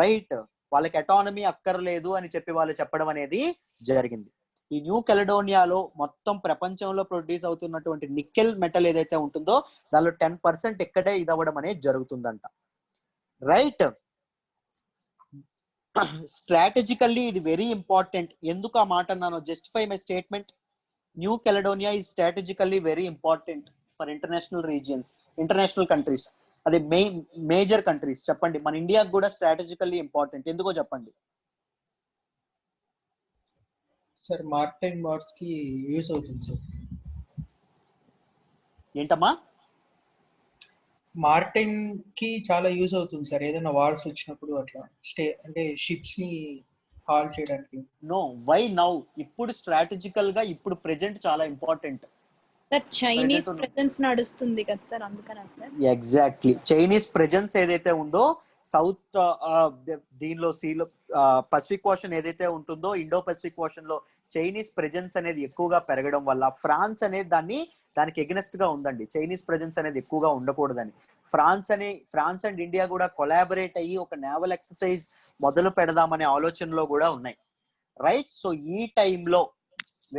రైట్. వాళ్ళకి అటానమీ అక్కర్లేదు అని చెప్పి వాళ్ళు చెప్పడం అనేది జరిగింది. ఈ న్యూ కెలడోనియాలో మొత్తం ప్రపంచంలో ప్రొడ్యూస్ అవుతున్నటువంటి నికెల్ మెటల్ ఏదైతే ఉంటుందో దానిలో 10% ఇక్కడే ఇదవ్వడం అనేది జరుగుతుందంట. రైట్. స్ట్రాటజికల్లీ ఇది వెరీ ఇంపార్టెంట్. ఎందుకు ఆ మాట అన్నాను? Justify my statement. New Caledonia is strategically very important for international regions, international countries. అదే మేజర్ కంట్రీస్. చెప్పండి, మన ఇండియాకి కూడా స్ట్రాటజికల్లీ ఇంపార్టెంట్. ఎందుకో చెప్పండి. సార్ మార్టైన్ వార్స్ కి యూజ్ అవుతుంది సార్. ఏంటమ్మా? మార్టైన్ కి చాలా యూజ్ అవుతుంది సార్, ఏదైనా వార్స్ వచ్చినప్పుడు అట్లా అంటే షిప్స్ ని హాల్ చేయడానికి. No, why now? ఇప్పుడు స్ట్రాటజికల్ గా ఇప్పుడు ప్రెజెంట్ చాలా important. Sir Chinese Present presence నడుస్తుంది కదా సార్, అందుకనా సార్? ఎగ్జాక్ట్లీ, చైనీస్ ప్రెజెన్స్ ఏదైతే ఉందో సౌత్ దీనిలో సీలో పసిఫిక్ ఓషన్ ఏదైతే ఉంటుందో ఇండో పసిఫిక్ ఓషన్ లో చైనీస్ ప్రెజెన్స్ అనేది ఎక్కువగా పెరగడం వల్ల ఫ్రాన్స్ అనేది దానికి ఎగనెస్ట్ గా ఉందండి. చైనీస్ ప్రెజెన్స్ అనేది ఎక్కువగా ఉండకూడదని ఫ్రాన్స్ అండ్ ఇండియా కూడా కొలాబరేట్ అయ్యి ఒక నేవల్ ఎక్సర్సైజ్ మొదలు పెడదామనే ఆలోచనలో కూడా ఉన్నాయి. రైట్. సో ఈ టైంలో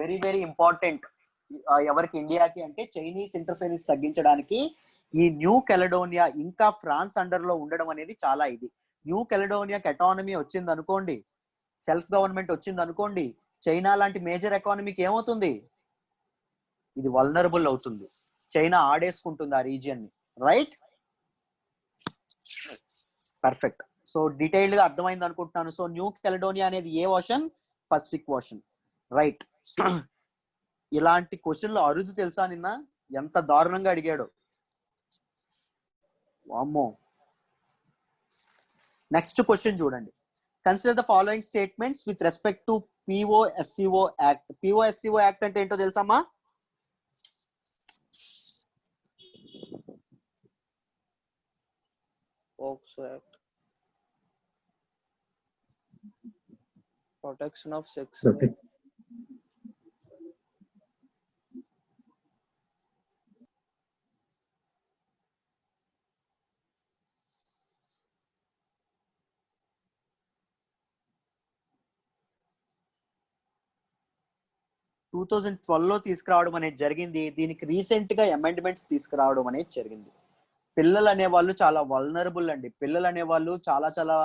వెరీ వెరీ ఇంపార్టెంట్ ఎవరికి, ఇండియాకి అంటే చైనీస్ ఇంటర్ఫరెన్స్ తగ్గించడానికి ఈ న్యూ కెలడోనియా ఇంకా ఫ్రాన్స్ అండర్ లో ఉండడం అనేది చాలా ఇది. న్యూ కెలడోనియాకి ఎకానమీ వచ్చింది అనుకోండి, సెల్ఫ్ గవర్నమెంట్ వచ్చింది అనుకోండి, చైనా లాంటి మేజర్ ఎకానమీకి ఏమవుతుంది? ఇది వల్నరబుల్ అవుతుంది. చైనా ఆడేసుకుంటుంది ఆ రీజియన్ ని. Right, perfect. సో డీటెయిల్డ్ గా అర్థమైంది అనుకుంటున్నాను. సో న్యూ కెలడోనియా అనేది ఏ ఓషన్? Pacific ocean. రైట్. ఇలాంటి క్వశ్చన్లు అరుదు తెలుసా? నిన్న ఎంత దారుణంగా అడిగాడు, వామ్మో. నెక్స్ట్ క్వశ్చన్ చూడండి. Consider the following statements with respect to POSCO act. POSCO act అంటే ఏంటో తెలుసమ్మా? Protection of sex. 2012 లో తీసుకురావడం అనేది జరిగింది. దీనికి రీసెంట్ గా అమెండ్మెంట్స్ తీసుకురావడం అనేది జరిగింది. పిల్లలు అనేవాళ్ళు చాలా వల్నరబుల్ అండి. పిల్లలు అనేవాళ్ళు చాలా చాలా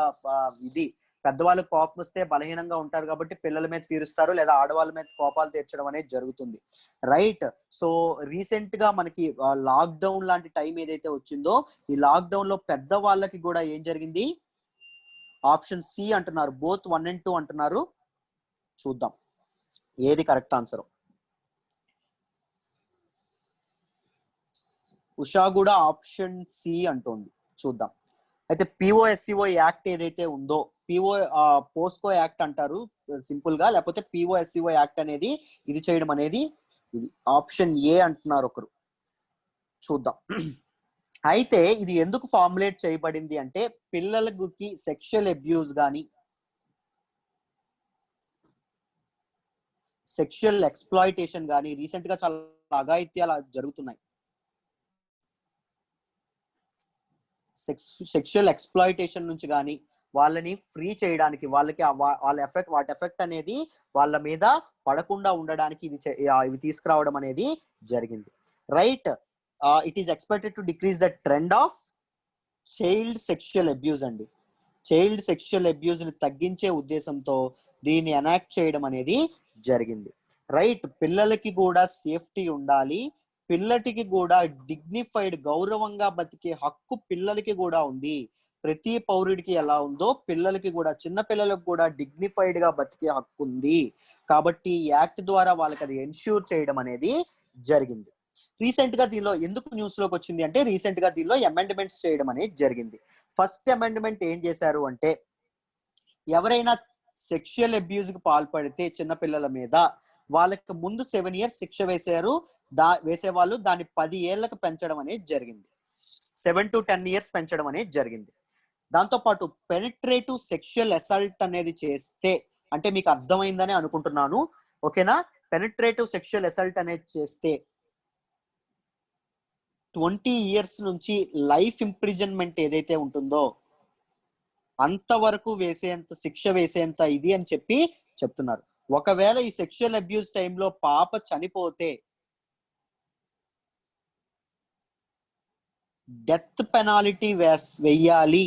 ఇది పెద్దవాళ్ళకి కోపం వస్తే బలహీనంగా ఉంటారు కాబట్టి పిల్లల మీద తీరుస్తారు, లేదా ఆడవాళ్ళ మీద కోపాలు తీర్చడం అనేది జరుగుతుంది. రైట్. సో రీసెంట్ గా మనకి లాక్డౌన్ లాంటి టైం ఏదైతే వచ్చిందో ఈ లాక్డౌన్ లో పెద్ద వాళ్ళకి కూడా ఏం జరిగింది? ఆప్షన్ సి అంటున్నారు, బోత్ 1 and 2 అంటున్నారు. చూద్దాం ఏది కరెక్ట్ ఆన్సర్. ఉషా కూడా ఆప్షన్ సి అంటోంది. చూద్దాం. అయితే POSCO యాక్ట్ ఏదైతే ఉందో, పోస్కో యాక్ట్ అంటారు సింపుల్ గా, లేకపోతే POSCO యాక్ట్ అనేది ఇది చేయడం అనేది ఇది ఆప్షన్ ఏ అంటున్నారు ఒకరు. చూద్దాం. అయితే ఇది ఎందుకు ఫార్ములేట్ చేయబడింది అంటే పిల్లలకి సెక్షువల్ అబ్యూస్ కానీ సెక్షువల్ ఎక్స్ప్లాయిటేషన్ కానీ రీసెంట్ గా చాలా అఘాయిత్యాలు జరుగుతున్నాయి. సెక్షువల్ ఎక్స్ప్లాయిటేషన్ నుంచి కానీ వాళ్ళని ఫ్రీ చేయడానికి, వాటి ఎఫెక్ట్ అనేది వాళ్ళ మీద పడకుండా ఉండడానికి ఇవి తీసుకురావడం అనేది జరిగింది. Right. It is expected to decrease the trend of child sexual abuse అండి. చైల్డ్ సెక్షువల్ అబ్యూస్ ని తగ్గించే ఉద్దేశంతో దీన్ని ఎనాక్ట్ చేయడం అనేది జరిగింది. రైట్. పిల్లలకి కూడా సేఫ్టీ ఉండాలి, పిల్లటికి కూడా డిగ్నిఫైడ్ గౌరవంగా బతికే హక్కు పిల్లలకి కూడా ఉంది. ప్రతి పౌరుడికి ఎలా ఉందో పిల్లలకి కూడా, చిన్న పిల్లలకు కూడా డిగ్నిఫైడ్ గా బతికే హక్కు ఉంది. కాబట్టి ఈ యాక్ట్ ద్వారా వాళ్ళకి అది ఎన్ష్యూర్ చేయడం అనేది జరిగింది. రీసెంట్ గా దీనిలో ఎందుకు న్యూస్ లోకి వచ్చింది అంటే రీసెంట్ గా దీనిలో అమెండ్మెంట్స్ చేయడం అనేది జరిగింది. ఫస్ట్ అమెండ్మెంట్ ఏం చేశారు అంటే ఎవరైనా సెక్షువల్ అబ్యూజ్ కి పాల్పడితే చిన్నపిల్లల మీద వాళ్ళకి ముందు 7 years శిక్ష వేసేవాళ్ళు దాన్ని 10 ఏళ్లకు పెంచడం అనేది జరిగింది. 7 to 10 years పెంచడం అనేది జరిగింది. దాంతో పాటు పెనిట్రేటివ్ సెక్షువల్ అసల్ట్ అనేది చేస్తే, అంటే మీకు అర్థమైందని అనుకుంటున్నాను, ఓకేనా? పెనిట్రేటివ్ సెక్షువల్ అసల్ట్ అనేది చేస్తే 20 years నుంచి లైఫ్ ఇంప్రిజన్మెంట్ ఏదైతే ఉంటుందో అంతవరకు శిక్ష వేసేంత ఇది అని చెప్తున్నారు. ఒకవేళ ఈ సెక్షువల్ అబ్యూస్ టైంలో పాప చనిపోతే డెత్ పెనాల్టీ వెయ్యాలి,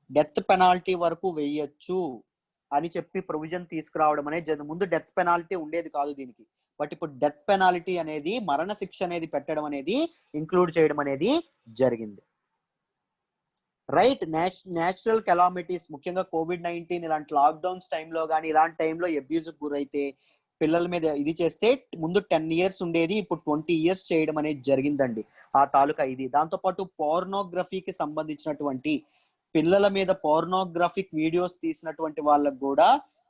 డెత్ పెనాల్టీ వరకు వెయ్యొచ్చు అని చెప్పి ప్రొవిజన్ తీసుకురావడం అనేది ముందు డెత్ పెనాల్టీ ఉండేది కాదు దీనికి, బట్ ఇప్పుడు డెత్ పెనాల్టీ అనేది మరణ శిక్ష అనేది పెట్టడం అనేది ఇంక్లూడ్ చేయడం అనేది జరిగింది. రైట్. నేచురల్ కెలామిటీస్, ముఖ్యంగా COVID-19 ఇలాంటి లాక్డౌన్స్ టైంలో కానీ ఇలాంటి టైంలో అబ్యూజ్ గురైతే పిల్లల మీద ఇది చేస్తే ముందు 10 years ఉండేది, ఇప్పుడు 20 years చేయడం అనేది జరిగిందండి ఆ తాలూకా ఇది. దాంతోపాటు పోర్నోగ్రఫీకి సంబంధించినటువంటి పిల్లల మీద పోర్నోగ్రాఫిక్ వీడియోస్ తీసినటువంటి వాళ్ళకు కూడా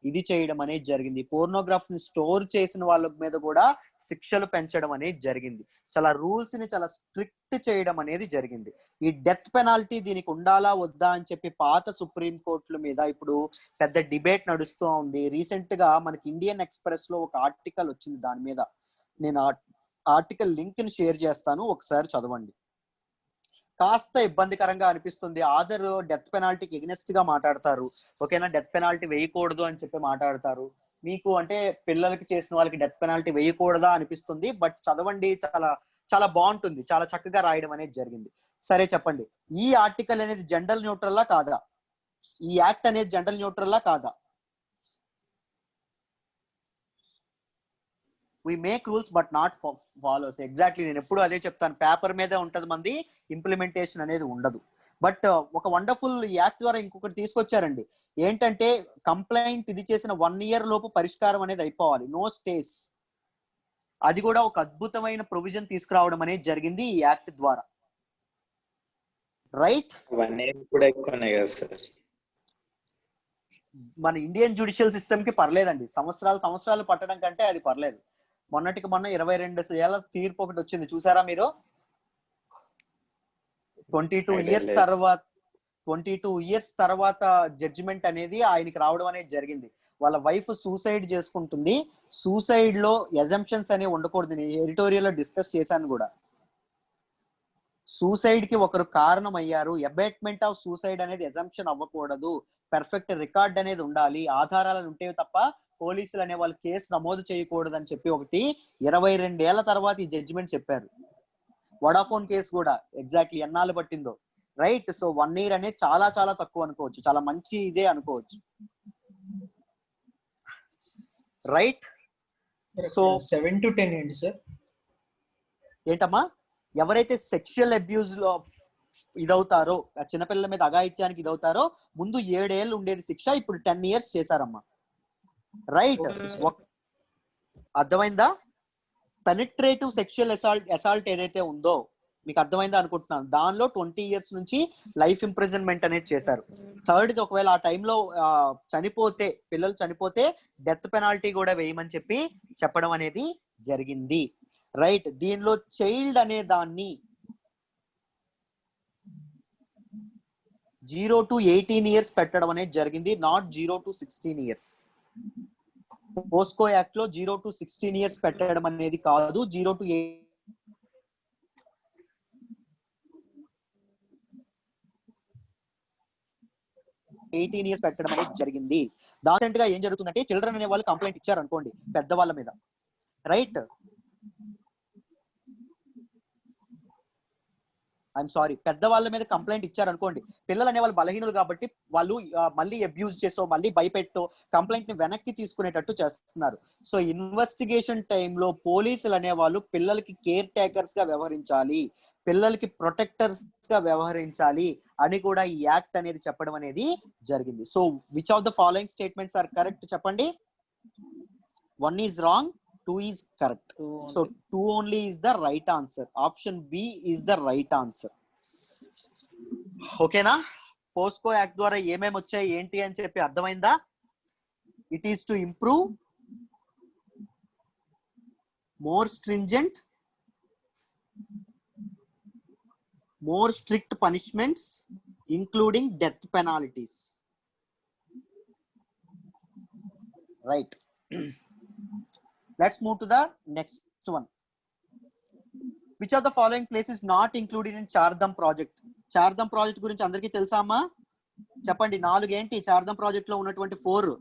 ఇది చేయడం అనేది జరిగింది. పోర్నోగ్రాఫీని స్టోర్ చేసిన వాళ్ళ మీద కూడా శిక్షలు పెంచడం అనేది జరిగింది. చాలా రూల్స్ ని చాలా స్ట్రిక్ట్ చేయడం అనేది జరిగింది. ఈ డెత్ పెనాల్టీ దీనికి ఉండాలా వద్దా అని చెప్పి పాత సుప్రీం కోర్టుల మీద ఇప్పుడు పెద్ద డిబేట్ నడుస్తూ ఉంది. రీసెంట్ గా మనకి ఇండియన్ ఎక్స్ప్రెస్ లో ఒక ఆర్టికల్ వచ్చింది దాని మీద. నేను ఆర్టికల్ లింక్ ని షేర్ చేస్తాను, ఒకసారి చదవండి. కాస్త ఇబ్బందికరంగా అనిపిస్తుంది. ఆదర్ డెత్ పెనాల్టీకి ఎగ్నెస్ట్ గా మాట్లాడతారు, ఓకేనా, డెత్ పెనాల్టీ వేయకూడదు అని చెప్పి మాట్లాడతారు. మీకు అంటే పిల్లలకి చేసిన వాళ్ళకి డెత్ పెనాల్టీ వేయకూడదా అనిపిస్తుంది, బట్ చదవండి, చాలా చాలా బాగుంటుంది, చాలా చక్కగా రాయడం అనేది జరిగింది. సరే చెప్పండి, ఈ ఆర్టికల్ అనేది జెండర్ న్యూట్రల్లా కాదా? ఈ యాక్ట్ అనేది జెండర్ న్యూట్రల్లా కాదా? we make rules but not follows. Exactly నేను ఎప్పుడు అదే చెప్తాను, పేపర్ మీదే ఉంటది, మంది ఇంప్లిమెంటేషన్ అనేది ఉండదు. బట్ ఒక వండర్ఫుల్ యాక్ట్ ద్వారా ఇంకొకటి తీసుకొచ్చారండి. ఏంటంటే కంప్లైంట్ ఇది చేసిన 1 year లోపు పరిష్కారం అనేది అయిపోవాలి, నో స్టేస్. అది కూడా ఒక అద్భుతమైన ప్రొవిజన్ తీసుకురావడం అనేది జరిగింది ఈ యాక్ట్ ద్వారా, రైట్? 1 year కూడా ఎక్కువనే కదా సార్. మన ఇండియన్ జ్యుడిషియల్ సిస్టమ్ కి పర్లేదండి, సంవత్సరాలు పట్టడం కంటే అది పర్లేదు. మొన్నటికి మొన్న 22 ఏళ్ల తీర్పు ఒకటి వచ్చింది, చూసారా మీరు? 22 ఇయర్స్ తర్వాత జడ్జిమెంట్ అనేది ఆయనకి రావడం అనేది జరిగింది. వాళ్ళ వైఫ్ సూసైడ్ చేసుకుంటుంది. సూసైడ్ లో ఎజంప్షన్స్ అనేవి ఉండకూడదు. నేను ఎడిటోరియల్ లో డిస్కస్ చేశాను కూడా. సూసైడ్ కి ఒకరు కారణం అయ్యారు, అబేట్మెంట్ ఆఫ్ సూసైడ్ అనేది ఎజంప్షన్ అవ్వకూడదు, పర్ఫెక్ట్ రికార్డ్ అనేది ఉండాలి, ఆధారాలు ఉంటే తప్ప పోలీసులు అనే వాళ్ళు కేసు నమోదు చేయకూడదు అని చెప్పి ఒకటి 22 ఏళ్ల తర్వాత ఈ జడ్జిమెంట్ చెప్పారు. వడాఫోన్ కేసు కూడా ఎగ్జాక్ట్లీ ఎన్నాళ్ళు పట్టిందో, రైట్? సో 1 year అనేది చాలా చాలా తక్కువ అనుకోవచ్చు, చాలా మంచి ఇదే అనుకోవచ్చు, రైట్? సో 7 to 10 ఏంటి సార్? ఏంటమ్మా, ఎవరైతే సెక్షువల్ అబ్యూజ్ లో ఇదవుతారో, చిన్నపిల్లల మీద అఘాయిత్యానికి ఇదవుతారో, ముందు 7 ఏళ్ళు ఉండేది శిక్ష, ఇప్పుడు 10 years చేశారమ్మా, రైట్? అర్థమైందా? పెనిట్రేటివ్ సెక్షువల్ అసాల్ట్ ఏదైతే ఉందో మీకు అర్థమైందా అనుకుంటున్నాను, దానిలో 20 years నుంచి లైఫ్ ఇంప్రిజన్మెంట్ అనేది చేశారు. థర్డ్, ఒకవేళ ఆ టైంలో చనిపోతే, పిల్లలు చనిపోతే డెత్ పెనాల్టీ కూడా వేయమని చెప్పి చెప్పడం అనేది జరిగింది, రైట్? దీనిలో చైల్డ్ అనే దాన్ని 0 to 18 years పెట్టడం అనేది జరిగింది, not 0 to 16 years. POCSO act లో 0 to 16 years పెట్టడం అనేది కాదు, 0 to 18 years పెట్టడం అనేది జరిగింది. దాసెంట్ గా ఏం జరుగుతుందంటే, చిల్డ్రన్ అనే వాళ్ళు కంప్లైంట్ ఇచ్చారు అనుకోండి పెద్దవాళ్ళ మీద, రైట్? ఐఎమ్ సారీ, పెద్దవాళ్ళ మీద కంప్లైంట్ ఇచ్చారనుకోండి, పిల్లలు అనే వాళ్ళు బలహీనులు కాబట్టి వాళ్ళు మళ్ళీ అబ్యూజ్ చేసో మళ్ళీ భయపెట్టో కంప్లైంట్ ని వెనక్కి తీసుకునేటట్టు చేస్తున్నారు. సో ఇన్వెస్టిగేషన్ టైంలో పోలీసులు అనే వాళ్ళు పిల్లలకి కేర్ టేకర్స్ గా వ్యవహరించాలి, పిల్లలకి ప్రొటెక్టర్స్ గా వ్యవహరించాలి అని కూడా ఈ యాక్ట్ అనేది చెప్పడం అనేది జరిగింది. So which of the following statements are correct చెప్పండి? 1 is wrong, 2 is correct. So 2 only is the right answer. Option B is the right answer. ఓకేనా? పోస్కో యాక్ట్ ద్వారా ఏమేమి వచ్చాయి ఏంటి అని చెప్పి అర్థమైందా? It is to improve more stringent, more strict punishments including death penalties, right? Let's move to the next one. Which of the following places is not included in Chardham project? Chardham project గురించి అందరికీ తెలుసా అమ్మా? చెప్పండి, 4 ఏంటి Chardham project లో ఉన్నటువంటి 4?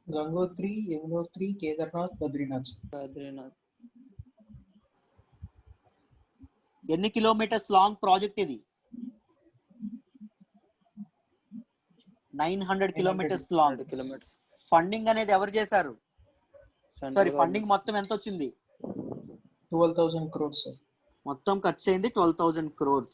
గంగోత్రి, యమునోత్రి, కేదార్నాథ్, బద్రీనాథ్. ఎన్ని kilometres long project ఇది? 900 kilometers లాంగ్. ఫండింగ్ అనేది ఎవరు చేశారు? సారీ, ఫండింగ్ మొత్తం ఎంత వచ్చింది? 12,000 crores సార్. మొత్తం ఖర్చు అయింది 12,000 crores,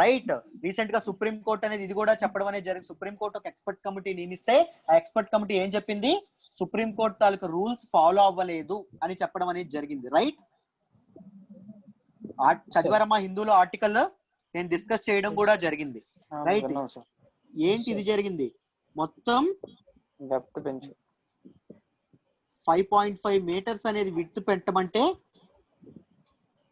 రైట్? రీసెంట్ గా సుప్రీం కోర్ట్ అనేది ఇది కూడా చెప్పడం అనేది జరిగింది. సుప్రీం కోర్ట్ ఒక ఎక్స్పర్ట్ కమిటీ నియమిస్తే ఆ ఎక్స్పర్ట్ కమిటీ ఏం చెప్పింది? సుప్రీం కోర్ట్ తాలూకు రూల్స్ ఫాలో అవ్వలేదు అని చెప్పడం అనేది జరిగింది, రైట్? చదివారమ్మా హిందూలో ఆర్టికల్? నేను డిస్కస్ చేయడం కూడా జరిగింది. రైట్, విన్నాం సార్. ఏంటి ఇది జరిగింది? మొత్తం డెప్త్ పెంచు 5.5 meters అనేది విడ్త్ పెట్టమంటే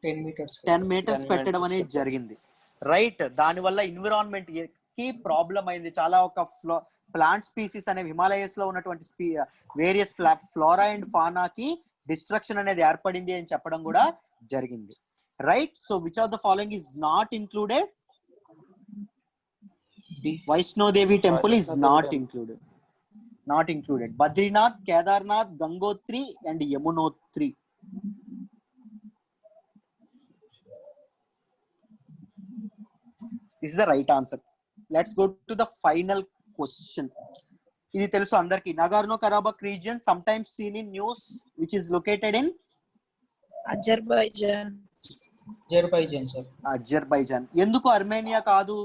10 meters. 10 meters 10 పెట్టడం meters అనేది పెట్టారు. జరిగింది. రైట్, దానివల్ల ఎన్విరాన్మెంట్ కి ప్రాబ్లం అయింది. చాలా ఒక ప్లాంట్ స్పీసీస్ అనేవి హిమాలయస్ లో ఉన్నటువంటి వేరియస్ ఫ్లోరా అండ్ ఫానా కి డిస్ట్రక్షన్ అనేది ఏర్పడింది అని చెప్పడం కూడా జరిగింది. Right, so which of the following is not included? Vaishno Devi temple is not included. Not included. Badrinath, Kedarnath, Gangotri and Yamunotri. This is the right answer. Let's go to the final question. ఇది తెలుసు అందరికి. నగార్నో కరాబక్ region sometimes seen in news which is located in Azerbaijan. Azerbaijan, sir. Azerbaijan. ఎందుకు Armenia కాదు?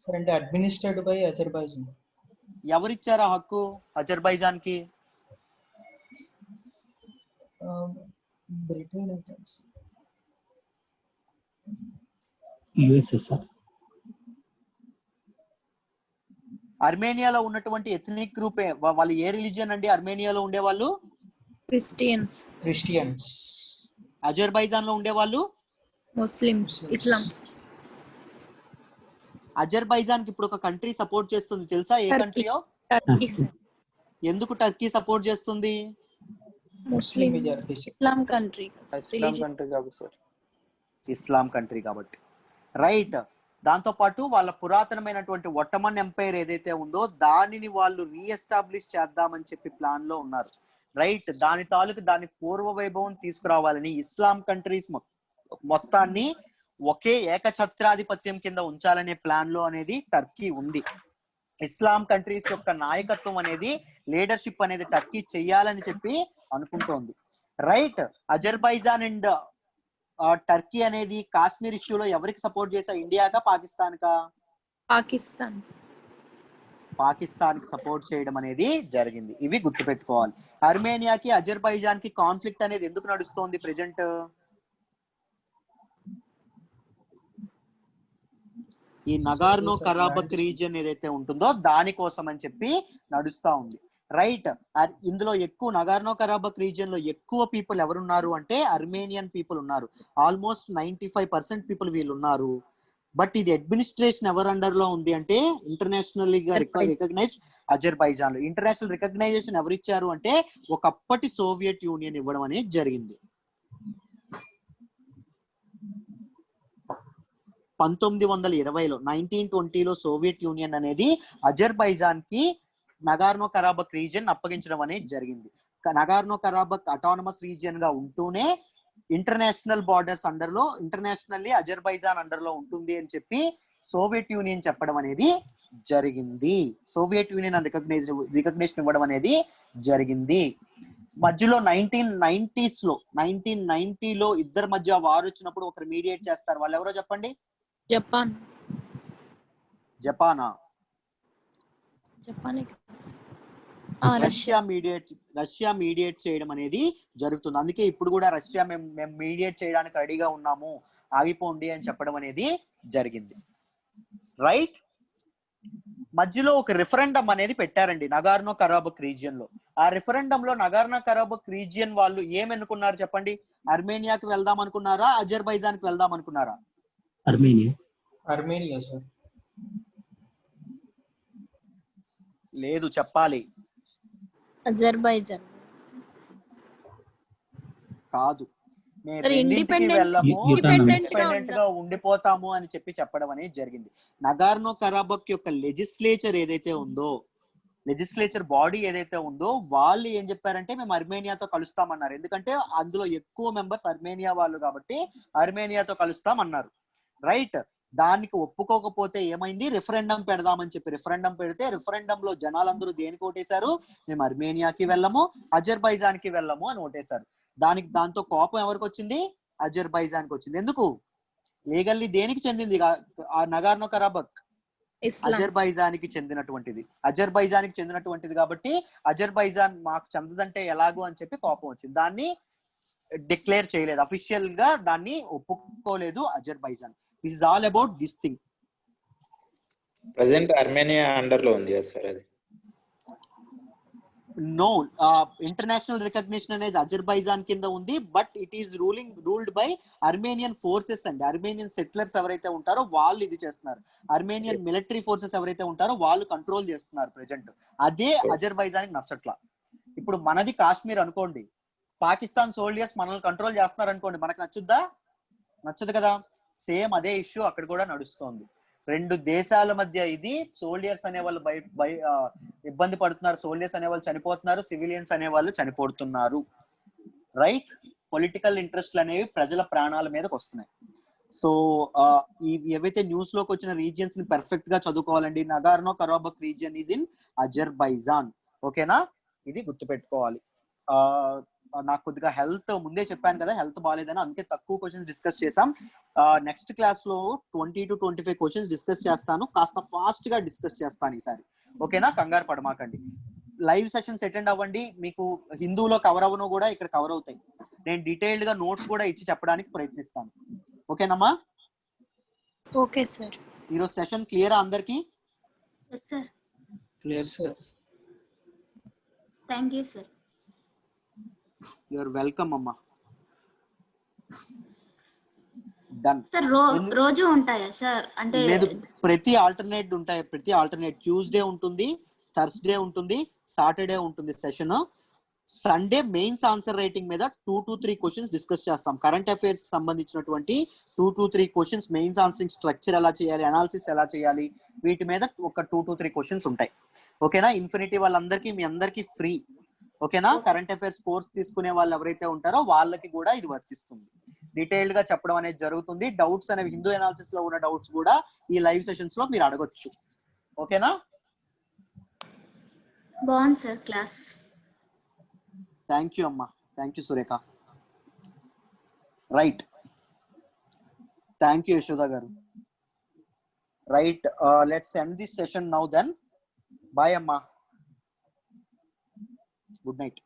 Sir, and administered by Azerbaijan. ఎవరిచ్చారు ఆ హక్కు Azerbaijan కి? Britain, I think. USSR. అర్మేనియాలో ఉన్నటువంటి ఎథనిక్ గ్రూప్ వాళ్ళు ఏ రిలీజియన్ అండి? అర్మేనియాలో ఉండేవాళ్ళు Christians. Christians. అజర్బైజాన్ లో ఉండేవాళ్ళు Muslims. Islam. అజర్బైజాన్ కి ఇప్పుడు ఒక కంట్రీ సపోర్ట్ చేస్తుంది తెలుసా? ఏ Turkey. కంట్రీయో? Turkey. sir. ఎందుకు టర్కీ సపోర్ట్ చేస్తుంది? Muslim. majority, sir. Islam country. ఇస్లాం Religion. కంట్రీ కాబట్టి సార్. ఇస్లాం కంట్రీ కాబట్టి. రైట్, దాంతో పాటు వాళ్ళ పురాతనమైనటువంటి ఒట్టమన్ ఎంపైర్ ఏదైతే ఉందో దానిని వాళ్ళు రీఎస్టాబ్లిష్ చేద్దామని చెప్పి ప్లాన్ లో ఉన్నారు. రైట్, దాని తాలూకు దాని పూర్వ వైభవం తీసుకురావాలని ఇస్లాం కంట్రీస్ మొత్తాన్ని ఒకే ఏకఛత్రాధిపత్యం కింద ఉంచాలనే ప్లాన్ లో అనేది టర్కీ ఉంది. ఇస్లాం కంట్రీస్ యొక్క నాయకత్వం అనేది, లీడర్షిప్ అనేది టర్కీ చెయ్యాలని చెప్పి అనుకుంటోంది. రైట్, అజర్బైజాన్ అండ్ టర్కీ అనేది కాశ్మీర్ ఇష్యూలో ఎవరికి సపోర్ట్ చేశా? ఇండియాకా పాకిస్తాన్ కా? Pakistan. పాకిస్తాన్ కి సపోర్ట్ చేయడం అనేది జరిగింది. ఇవి గుర్తుపెట్టుకోవాలి. అర్మేనియాకి అజర్బైజాన్ కి కాన్ఫ్లిక్ట్ అనేది ఎందుకు నడుస్తోంది ప్రెజెంట్? ఈ నగార్నో కరాబక్ రీజియన్ ఏదైతే ఉంటుందో దానికోసం అని చెప్పి నడుస్తా ఉంది. రైట్, ఇందులో ఎక్కువ నగార్నో కరాబక్ రీజియన్ లో ఎక్కువ పీపుల్ ఎవరున్నారు అంటే అర్మేనియన్ పీపుల్ ఉన్నారు. ఆల్మోస్ట్ 95% పీపుల్ వీళ్ళు ఉన్నారు. బట్ ఇది అడ్మినిస్ట్రేషన్ ఎవరు అండర్ లో ఉంది అంటే ఇంటర్నేషనల్ గా రికగ్నైజ్డ్ అజర్బైజాన్ లో. ఇంటర్నేషనల్ రికగ్నైజేషన్ ఎవరు ఇచ్చారు అంటే ఒకప్పటి సోవియట్ యూనియన్ ఇవ్వడం అనేది జరిగింది. 1920లో 1920లో సోవియట్ యూనియన్ అనేది అజర్బైజాన్ కి నగార్నో కరాబక్ రీజియన్ అప్పగించడం అనేది జరిగింది. నగార్నో కరాబక్ అటానమస్ రీజియన్ గా ఉంటూనే ఇంటర్నేషనల్ బార్డర్స్ అండర్ లో, ఇంటర్నేషనల్లీ అజర్బైజాన్ అండర్ లో ఉంటుంది అని చెప్పి సోవియట్ యూనియన్ చెప్పడం అనేది జరిగింది. సోవియట్ యూనియన్ రికగ్నేషన్ ఇవ్వడం అనేది జరిగింది. మధ్యలో 1990లో ఇద్దరి మధ్య వార్ వచ్చినప్పుడు ఒకరు మీడియేట్ చేస్తారు. వాళ్ళు ఎవరో చెప్పండి? Japan. జపానా? Japan. రష్యా మీడియేట్ చేయడం అనేది జరుగుతుంది. అందుకే ఇప్పుడు కూడా రష్యా మేము మీడియేట్ చేయడానికి రెడీగా ఉన్నాము, ఆగిపోండి అని చెప్పడం అనేది జరిగింది. రైట్, మధ్యలో ఒక రిఫరెండం అనేది పెట్టారండి నగార్నో కరాబక్ రీజియన్ లో. ఆ రిఫరెండం లో నగార్నో కరాబక్ రీజియన్ వాళ్ళు ఏమనుకున్నారు చెప్పండి? అర్మేనియాకి వెళ్దాం అనుకున్నారా, అజర్బైజాన్ కి వెళ్దాం అనుకున్నారా? Armenia, sir. లేదు, చెప్పాలి. Azerbaijan. కాదు, మేము మరి రెండింటికి independent- వెళ్ళము, independent గా ఇండిపెండెంట్ గా ఉండిపోతాము అని చెప్పడం అనేది జరిగింది. నగార్నో కరాబక్ యొక్క లెజిస్లేచర్ ఏదైతే ఉందో, లెజిస్లేచర్ బాడీ ఏదైతే ఉందో వాళ్ళు ఏం చెప్పారంటే మేము అర్మేనియాతో కలుస్తామన్నారు. ఎందుకంటే అందులో ఎక్కువ మెంబర్స్ అర్మేనియా వాళ్ళు కాబట్టి అర్మేనియాతో కలుస్తామన్నారు. రైట్, దానికి ఒప్పుకోకపోతే ఏమైంది? రిఫరెండం పెడదామని చెప్పి రిఫరెండం పెడితే రిఫరెండం లో జనాలందరూ దేనికి ఓటేశారు? మేము అర్మేనియాకి వెళ్ళము, అజర్బైజాన్ కి వెళ్ళము అని ఓటేశారు. దాంతో కోపం ఎవరికి వచ్చింది? అజర్బైజాన్ కి వచ్చింది. ఎందుకు? లీగల్లీ దేనికి చెందింది ఆ నగార్నో కరాబక్? Islam. అజర్బైజాన్ కి చెందినటువంటిది. అజర్బైజాన్ కి చెందినటువంటిది కాబట్టి అజర్బైజాన్ మాకు చెందదంటే ఎలాగో అని చెప్పి కోపం వచ్చింది. దాన్ని డిక్లేర్ చేయలేదు, అఫీషియల్ గా దాన్ని ఒప్పుకోలేదు Azerbaijan. This is all about this thing. Present Armenia under లో ఉంది కదా సార్ అది? నో, ఇంటర్నేషనల్ రికగ్నిషన్ అనేది అజర్బైజాన్ కింద ఉంది, but it is ruled by Armenian forces అండి. అర్మేనియన్ సెటిలర్స్ ఎవరైతే ఉంటారో వాళ్ళు ఇది చేస్తున్నారు. అర్మేనియన్ మిలిటరీ ఫోర్సెస్ ఎవరైతే ఉంటారో వాళ్ళు కంట్రోల్ చేస్తున్నారు ప్రెజెంట్. అదే అజర్బైజాన్ నచ్చట్లా. ఇప్పుడు మనది కాశ్మీర్ అనుకోండి, పాకిస్తాన్ సోల్జర్స్ మనల్ని కంట్రోల్ చేస్తున్నారు అనుకోండి, మనకు నచ్చుద్దా? నచ్చదు కదా. సేమ్ అదే ఇష్యూ అక్కడ కూడా నడుస్తోంది. రెండు దేశాల మధ్య ఇది. సోల్జర్స్ అనే వాళ్ళు ఇబ్బంది పడుతున్నారు, సోల్జర్స్ అనే వాళ్ళు చనిపోతున్నారు, సివిలియన్స్ అనే వాళ్ళు చనిపోతున్నారు. రైట్? పొలిటికల్ ఇంట్రెస్ట్లు అనేవి ప్రజల ప్రాణాల మీదకి వస్తున్నాయి. సో ఏవైతే న్యూస్ లోకి వచ్చిన రీజియన్స్ ని పర్ఫెక్ట్ గా చదువుకోవాలండి. నగార్నో కరాబక్ రీజియన్ ఈజ్ ఇన్ అజర్బైజాన్. ఓకేనా? ఇది గుర్తుపెట్టుకోవాలి. నాకు కొద్దిగా హెల్త్ ముందే చెప్పాను కదా, హెల్త్ బాగాలేదని, అందుకే తక్కువ క్వశ్చన్స్ డిస్కస్ చేసాం. నెక్స్ట్ క్లాస్ లో 20 to 25 క్వశ్చన్స్ డిస్కస్ చేస్తాను. కాస్త ఫాస్ట్ గా డిస్కస్ చేస్తాను ఈసారి. ఓకేనా? కంగారు పడమాకండి. లైవ్ సెషన్స్ అటెండ్ అవ్వండి. మీకు హిందూలో కవర్ అవ్వను కూడా ఇక్కడ కవర్ అవుతాయి. నేను డీటెయిల్డ్ గా నోట్స్ కూడా ఇచ్చి చెప్పడానికి ప్రయత్నిస్తాను. ఓకేనమ్మా? Okay sir. ఈరోజు సెషన్ క్లియరా అందరికి? Yes sir. Clear sir. Thank you sir. You're welcome అమ్మా. డన్ సార్ రోజు ఉంటాయా సార్? అంటే లేదు, ప్రతి ఆల్టర్నేట్ ఉంటాయి. ప్రతి ఆల్టర్నేట్ ట్యూస్డే ఉంటుంది, థర్స్డే ఉంటుంది, సాటర్డే ఉంటుంది session. Sunday mains answer writing మీద 2 to 3 క్వశ్చన్స్ డిస్కస్ చేస్తాం. కరెంట్ అఫైర్స్ కి సంబంధించినటువంటి 2 to 3 questions, mains answering structure ఎలా చేయాలి, అనాలిసిస్ ఎలా చేయాలి, వీటి మీద ఒక 2 to 3 క్వశ్చన్స్ ఉంటాయి. ఓకేనా? ఇన్ఫినిటీ వాళ్ళందరికీ, మీ అందరికీ ఫ్రీ. ఓకేనా? కరెంట్ అఫైర్స్ కోర్స్ తీసుకునే వాళ్ళు ఎవరైతే ఉంటారో వాళ్ళకి కూడా ఇది వర్తిస్తుంది. డీటెయిల్డ్ గా చెప్పడం అనేది జరుగుతుంది. డౌట్స్ అనేవి, హిందూ అనాలిసిస్ లో ఉన్న డౌట్స్ కూడా ఈ లైవ్ సెషన్స్ లో మీరు అడగొచ్చు. ఓకేనా? బాగుంది సార్ క్లాస్. థ్యాంక్ యూ అమ్మా. Thank you Surekha. Right, thank you Yashoda గారు. Right, let's end this session now then. Bye అమ్మా. Good night.